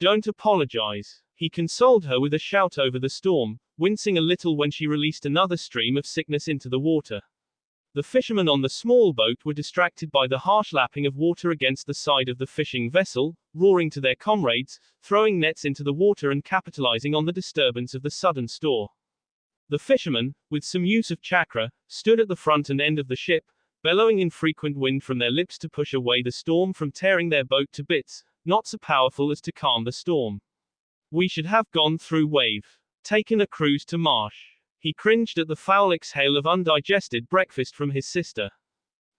don't apologize. He consoled her with a shout over the storm, wincing a little when she released another stream of sickness into the water. The fishermen on the small boat were distracted by the harsh lapping of water against the side of the fishing vessel, roaring to their comrades, throwing nets into the water and capitalizing on the disturbance of the sudden storm. The fishermen, with some use of chakra, stood at the front and end of the ship, bellowing in frequent wind from their lips to push away the storm from tearing their boat to bits, not so powerful as to calm the storm. We should have gone through wave. Taken a cruise to Marsh. He cringed at the foul exhale of undigested breakfast from his sister.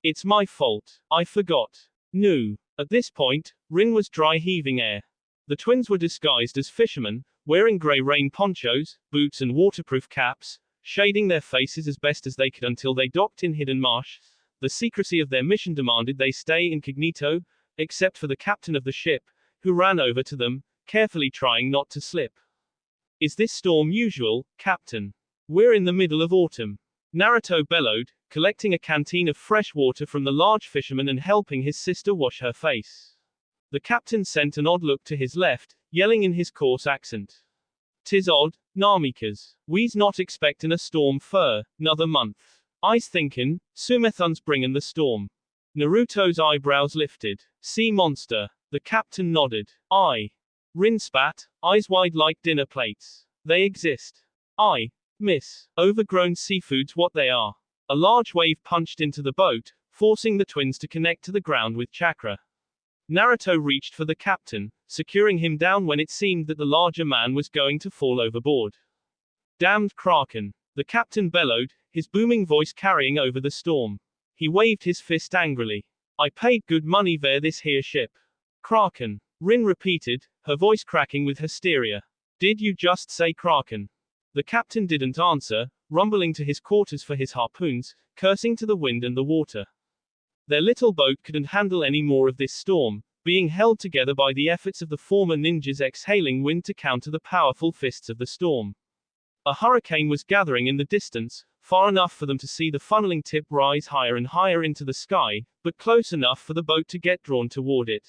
It's my fault. I forgot. No. At this point, Rin was dry heaving air. The twins were disguised as fishermen, wearing grey rain ponchos, boots and waterproof caps, shading their faces as best as they could until they docked in hidden marsh. The secrecy of their mission demanded they stay incognito, except for the captain of the ship, who ran over to them, carefully trying not to slip. Is this storm usual, Captain? We're in the middle of autumn. Naruto bellowed, collecting a canteen of fresh water from the large fisherman and helping his sister wash her face. The captain sent an odd look to his left, yelling in his coarse accent. 'Tis odd, Namikas. We's not expectin' a storm for 'nother month. I's thinkin', Sumethun's bringin' the storm. Naruto's eyebrows lifted. Sea monster. The captain nodded. Aye. Rin spat, eyes wide like dinner plates. They exist. Aye. Miss. Overgrown seafoods what they are. A large wave punched into the boat, forcing the twins to connect to the ground with chakra. Naruto reached for the captain, securing him down when it seemed that the larger man was going to fall overboard. Damned Kraken. The captain bellowed, his booming voice carrying over the storm. He waved his fist angrily. I paid good money for this here ship. Kraken. Rin repeated, her voice cracking with hysteria. Did you just say Kraken? The captain didn't answer, rumbling to his quarters for his harpoons, cursing to the wind and the water. Their little boat couldn't handle any more of this storm, being held together by the efforts of the former ninjas exhaling wind to counter the powerful fists of the storm. A hurricane was gathering in the distance, far enough for them to see the funneling tip rise higher and higher into the sky, but close enough for the boat to get drawn toward it.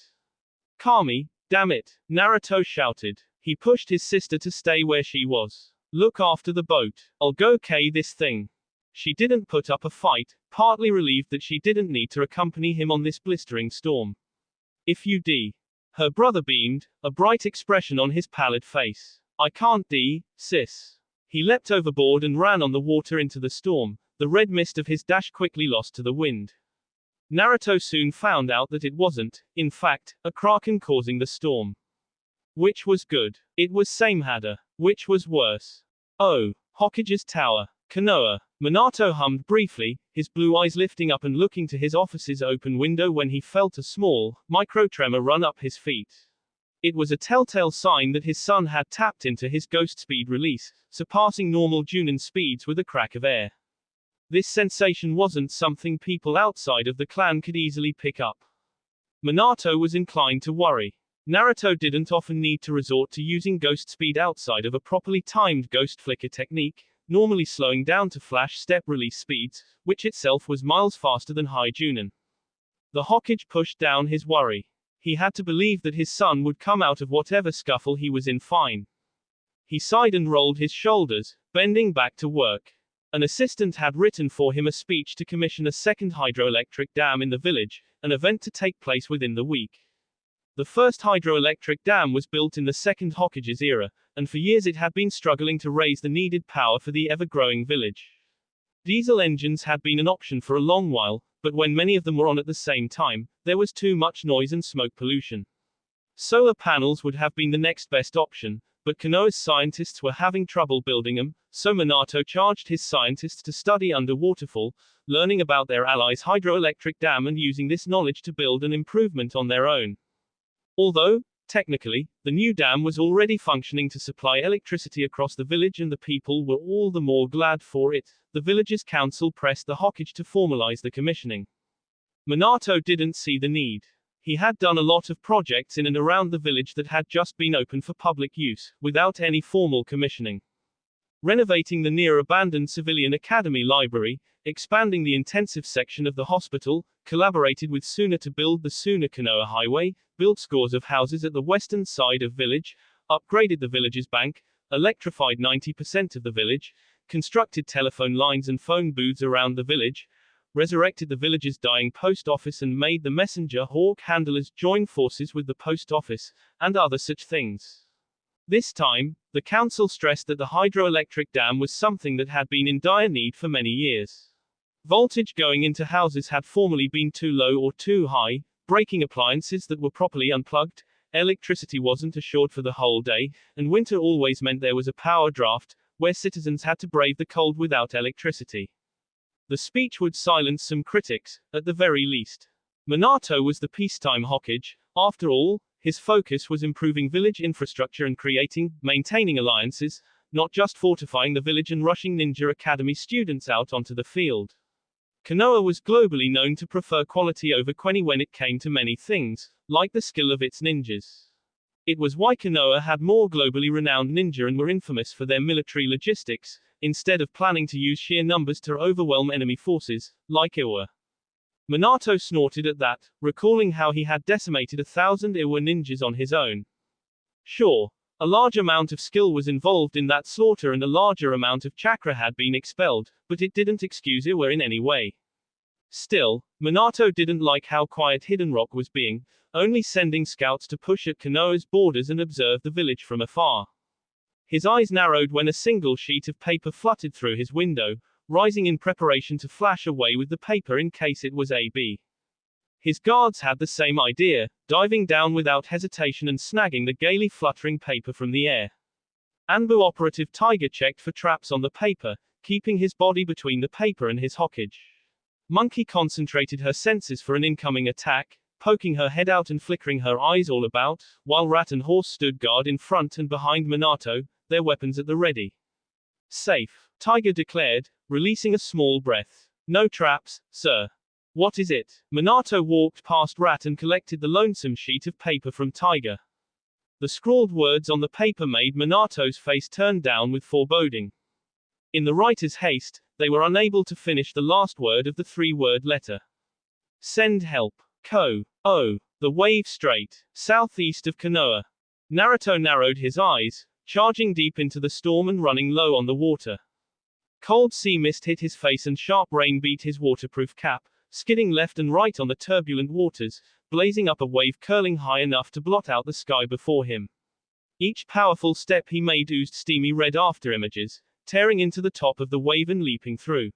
Kami, damn it, Naruto shouted. He pushed his sister to stay where she was. Look after the boat. I'll go K this thing. She didn't put up a fight, partly relieved that she didn't need to accompany him on this blistering storm. If you d. Her brother beamed, a bright expression on his pallid face. I can't d, sis. He leapt overboard and ran on the water into the storm, the red mist of his dash quickly lost to the wind. Naruto soon found out that it wasn't, in fact, a kraken causing the storm. Which was good. It was Samehada. Which was worse. Oh, Hokage's tower. Konoha. Minato hummed briefly, his blue eyes lifting up and looking to his office's open window when he felt a small, micro-tremor run up his feet. It was a telltale sign that his son had tapped into his ghost speed release, surpassing normal Junin speeds with a crack of air. This sensation wasn't something people outside of the clan could easily pick up. Minato was inclined to worry. Naruto didn't often need to resort to using ghost speed outside of a properly timed ghost flicker technique, normally slowing down to flash step release speeds, which itself was miles faster than high Junin. The Hokage pushed down his worry. He had to believe that his son would come out of whatever scuffle he was in fine. He sighed and rolled his shoulders, bending back to work. An assistant had written for him a speech to commission a second hydroelectric dam in the village, an event to take place within the week. The first hydroelectric dam was built in the second Hokage's era, and for years it had been struggling to raise the needed power for the ever-growing village. Diesel engines had been an option for a long while, but when many of them were on at the same time, there was too much noise and smoke pollution. Solar panels would have been the next best option, but Konoha's scientists were having trouble building them, so Minato charged his scientists to study under waterfall, learning about their allies' hydroelectric dam and using this knowledge to build an improvement on their own. Although, technically, the new dam was already functioning to supply electricity across the village and the people were all the more glad for it, the village's council pressed the Hokage to formalize the commissioning. Minato didn't see the need. He had done a lot of projects in and around the village that had just been open for public use, without any formal commissioning. Renovating the near-abandoned civilian academy library, expanding the intensive section of the hospital, collaborated with Suna to build the Suna-Konoha Highway, built scores of houses at the western side of village, upgraded the village's bank, electrified 90% of the village, constructed telephone lines and phone booths around the village, resurrected the village's dying post office and made the messenger hawk handlers join forces with the post office, and other such things. This time, the council stressed that the hydroelectric dam was something that had been in dire need for many years. Voltage going into houses had formerly been too low or too high, breaking appliances that were properly unplugged, electricity wasn't assured for the whole day, and winter always meant there was a power draft, where citizens had to brave the cold without electricity. The speech would silence some critics, at the very least. Minato was the peacetime Hokage. After all, his focus was improving village infrastructure and maintaining alliances, not just fortifying the village and rushing Ninja Academy students out onto the field. Konoha was globally known to prefer quality over quantity when it came to many things, like the skill of its ninjas. It was why Konoha had more globally renowned ninja and were infamous for their military logistics, instead of planning to use sheer numbers to overwhelm enemy forces, like Iwa. Minato snorted at that, recalling how he had decimated 1,000 Iwa ninjas on his own. Sure, a large amount of skill was involved in that slaughter and a larger amount of chakra had been expelled, but it didn't excuse Iwa in any way. Still, Minato didn't like how quiet Hidden Rock was being, only sending scouts to push at Konoha's borders and observe the village from afar. His eyes narrowed when a single sheet of paper fluttered through his window, rising in preparation to flash away with the paper in case it was AB. His guards had the same idea, diving down without hesitation and snagging the gaily fluttering paper from the air. Anbu operative Tiger checked for traps on the paper, keeping his body between the paper and his Hokage. Monkey concentrated her senses for an incoming attack, poking her head out and flickering her eyes all about, while Rat and Horse stood guard in front and behind Minato, their weapons at the ready. Safe, Tiger declared, releasing a small breath. No traps, sir. What is it? Minato walked past Rat and collected the lonesome sheet of paper from Tiger. The scrawled words on the paper made Minato's face turn down with foreboding. In the writer's haste, they were unable to finish the last word of the three-word letter. Send help. Oh, the wave strait, southeast of Konoha. Naruto narrowed his eyes, charging deep into the storm and running low on the water. Cold sea mist hit his face and sharp rain beat his waterproof cap, skidding left and right on the turbulent waters, blazing up a wave curling high enough to blot out the sky before him. Each powerful step he made oozed steamy red afterimages, tearing into the top of the wave and leaping through.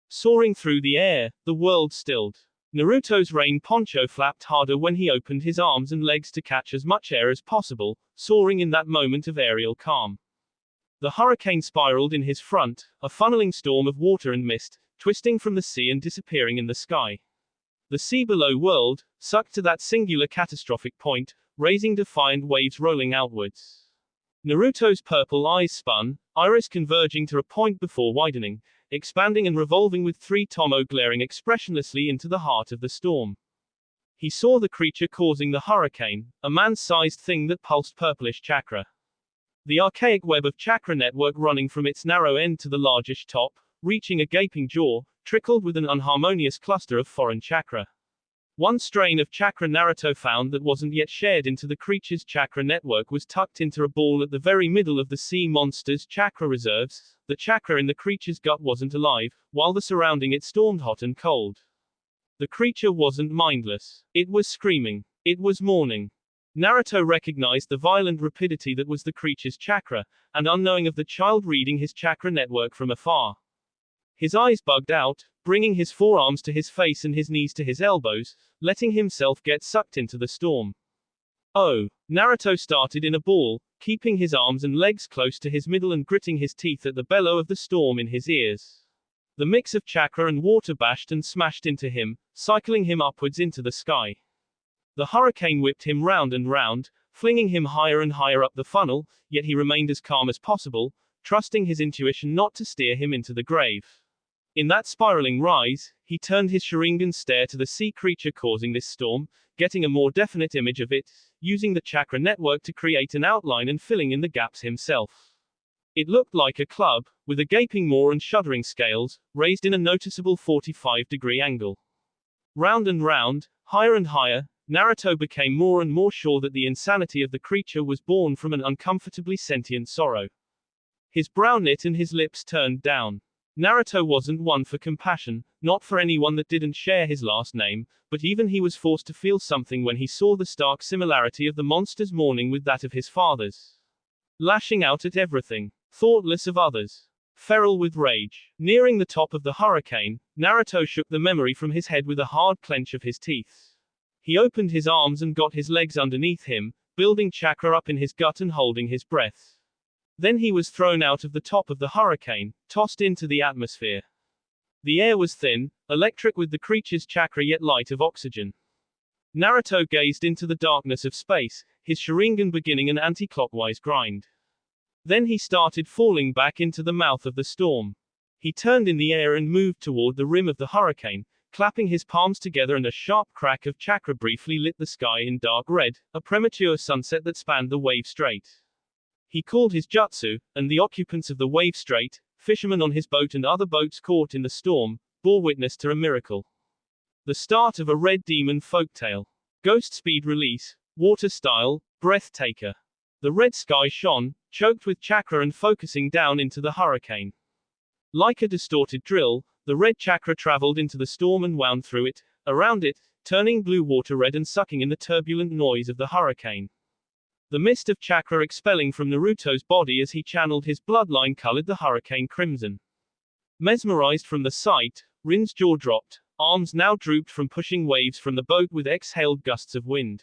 Soaring through the air, the world stilled. Naruto's rain poncho flapped harder when he opened his arms and legs to catch as much air as possible, soaring in that moment of aerial calm. The hurricane spiraled in his front, a funneling storm of water and mist, twisting from the sea and disappearing in the sky. The sea below whirled, sucked to that singular catastrophic point, raising defiant waves rolling outwards. Naruto's purple eyes spun, iris converging to a point before widening, expanding and revolving with three tomo glaring expressionlessly into the heart of the storm. He saw the creature causing the hurricane, a man-sized thing that pulsed purplish chakra. The archaic web of chakra network running from its narrow end to the largish top, reaching a gaping jaw, trickled with an unharmonious cluster of foreign chakra. One strain of chakra Naruto found that wasn't yet shared into the creature's chakra network was tucked into a ball at the very middle of the sea monster's chakra reserves. The chakra in the creature's gut wasn't alive, while the surrounding it stormed hot and cold. The creature wasn't mindless. It was screaming. It was mourning. Naruto recognized the violent rapidity that was the creature's chakra, and unknowing of the child reading his chakra network from afar. His eyes bugged out, bringing his forearms to his face and his knees to his elbows, letting himself get sucked into the storm. Oh, Naruto started in a ball, keeping his arms and legs close to his middle and gritting his teeth at the bellow of the storm in his ears. The mix of chakra and water bashed and smashed into him, cycling him upwards into the sky. The hurricane whipped him round and round, flinging him higher and higher up the funnel, yet he remained as calm as possible, trusting his intuition not to steer him into the grave. In that spiraling rise, he turned his Sharingan stare to the sea creature causing this storm, getting a more definite image of it, using the chakra network to create an outline and filling in the gaps himself. It looked like a club, with a gaping maw and shuddering scales, raised in a noticeable 45-degree angle. Round and round, higher and higher, Naruto became more and more sure that the insanity of the creature was born from an uncomfortably sentient sorrow. His brow knit and his lips turned down. Naruto wasn't one for compassion, not for anyone that didn't share his last name, but even he was forced to feel something when he saw the stark similarity of the monster's mourning with that of his father's. Lashing out at everything, thoughtless of others, feral with rage. Nearing the top of the hurricane, Naruto shook the memory from his head with a hard clench of his teeth. He opened his arms and got his legs underneath him, building chakra up in his gut and holding his breath. Then he was thrown out of the top of the hurricane, tossed into the atmosphere. The air was thin, electric with the creature's chakra yet light of oxygen. Naruto gazed into the darkness of space, his Sharingan beginning an anti-clockwise grind. Then he started falling back into the mouth of the storm. He turned in the air and moved toward the rim of the hurricane, clapping his palms together, and a sharp crack of chakra briefly lit the sky in dark red, a premature sunset that spanned the wave strait. He called his jutsu, and the occupants of the wave strait, fishermen on his boat and other boats caught in the storm, bore witness to a miracle. The start of a red demon folktale. Ghost speed release, water style, breathtaker. The red sky shone, choked with chakra and focusing down into the hurricane. Like a distorted drill, the red chakra traveled into the storm and wound through it, around it, turning blue water red and sucking in the turbulent noise of the hurricane. The mist of chakra expelling from Naruto's body as he channeled his bloodline colored the hurricane crimson. Mesmerized from the sight, Rin's jaw dropped, arms now drooped from pushing waves from the boat with exhaled gusts of wind.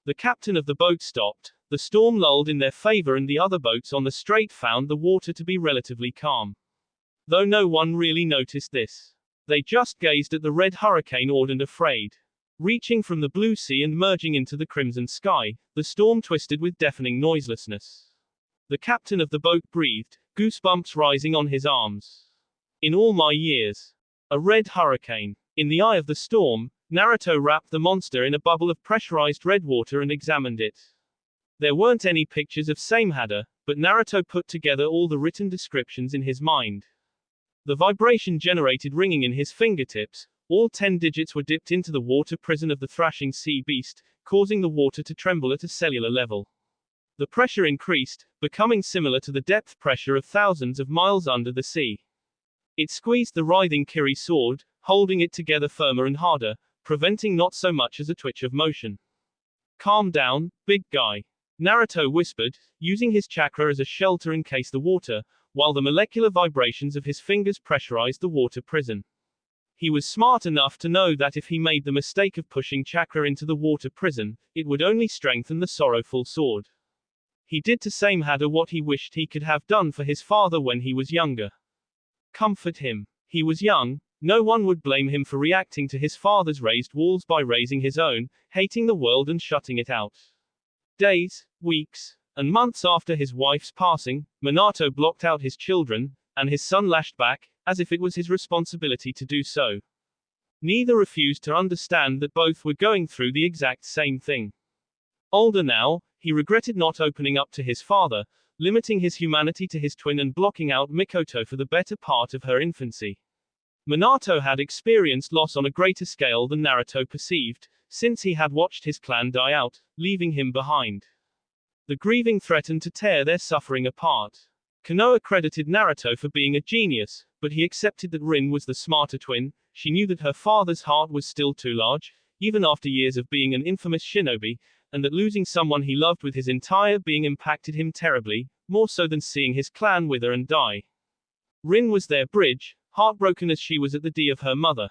The captain of the boat stopped, the storm lulled in their favor, and the other boats on the strait found the water to be relatively calm. Though no one really noticed this. They just gazed at the red hurricane, awed and afraid. Reaching from the blue sea and merging into the crimson sky, the storm twisted with deafening noiselessness. The captain of the boat breathed, goosebumps rising on his arms. In all my years. A red hurricane. In the eye of the storm, Naruto wrapped the monster in a bubble of pressurized red water and examined it. There weren't any pictures of Samehada, but Naruto put together all the written descriptions in his mind. The vibration generated ringing in his fingertips. All 10 digits were dipped into the water prison of the thrashing sea beast, causing the water to tremble at a cellular level. The pressure increased, becoming similar to the depth pressure of thousands of miles under the sea. It squeezed the writhing Kiri sword, holding it together firmer and harder, preventing not so much as a twitch of motion. Calm down, big guy. Naruto whispered, using his chakra as a shelter in case the water, while the molecular vibrations of his fingers pressurized the water prison. He was smart enough to know that if he made the mistake of pushing chakra into the water prison, it would only strengthen the sorrowful sword. He did to Samehada what he wished he could have done for his father when he was younger. Comfort him. He was young, no one would blame him for reacting to his father's raised walls by raising his own, hating the world and shutting it out. Days, weeks, and months after his wife's passing, Minato blocked out his children, and his son lashed back, as if it was his responsibility to do so. Neither refused to understand that both were going through the exact same thing. Older now, he regretted not opening up to his father, limiting his humanity to his twin and blocking out Mikoto for the better part of her infancy. Minato had experienced loss on a greater scale than Naruto perceived, since he had watched his clan die out, leaving him behind. The grieving threatened to tear their suffering apart. Konoha credited Naruto for being a genius, but he accepted that Rin was the smarter twin. She knew that her father's heart was still too large, even after years of being an infamous shinobi, and that losing someone he loved with his entire being impacted him terribly, more so than seeing his clan wither and die. Rin was their bridge, heartbroken as she was at the death of her mother.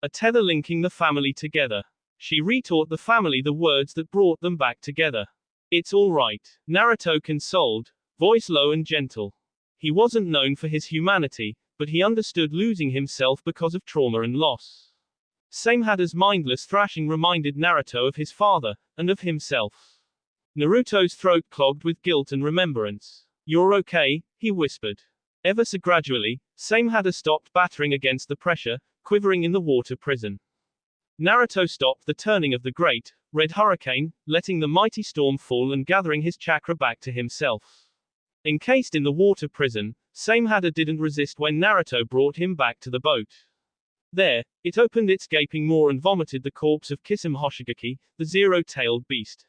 A tether linking the family together. She retaught the family the words that brought them back together. It's all right, Naruto consoled, voice low and gentle. He wasn't known for his humanity, but he understood losing himself because of trauma and loss. Samehada's mindless thrashing reminded Naruto of his father, and of himself. Naruto's throat clogged with guilt and remembrance. You're okay, he whispered. Ever so gradually, Samehada stopped battering against the pressure, quivering in the water prison. Naruto stopped the turning of the great, red hurricane, letting the mighty storm fall and gathering his chakra back to himself. Encased in the water prison, Samehada didn't resist when Naruto brought him back to the boat. There, it opened its gaping maw and vomited the corpse of Kisame Hoshigaki, the zero-tailed beast.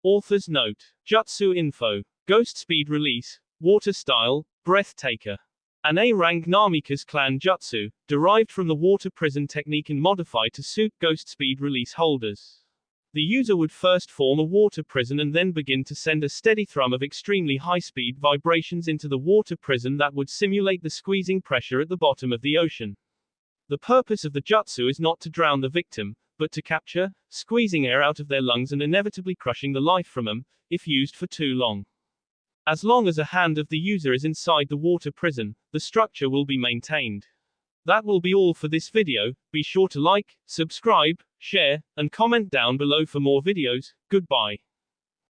Author's note. Jutsu info. Ghost speed release. Water style. Breathtaker. An A-rank Namikaze clan jutsu, derived from the water prison technique and modified to suit ghost speed release holders. The user would first form a water prison and then begin to send a steady thrum of extremely high-speed vibrations into the water prison that would simulate the squeezing pressure at the bottom of the ocean. The purpose of the jutsu is not to drown the victim, but to capture, squeezing air out of their lungs and inevitably crushing the life from them, if used for too long. As long as a hand of the user is inside the water prison, the structure will be maintained. That will be all for this video. Be sure to like, subscribe, share, and comment down below for more videos. Goodbye.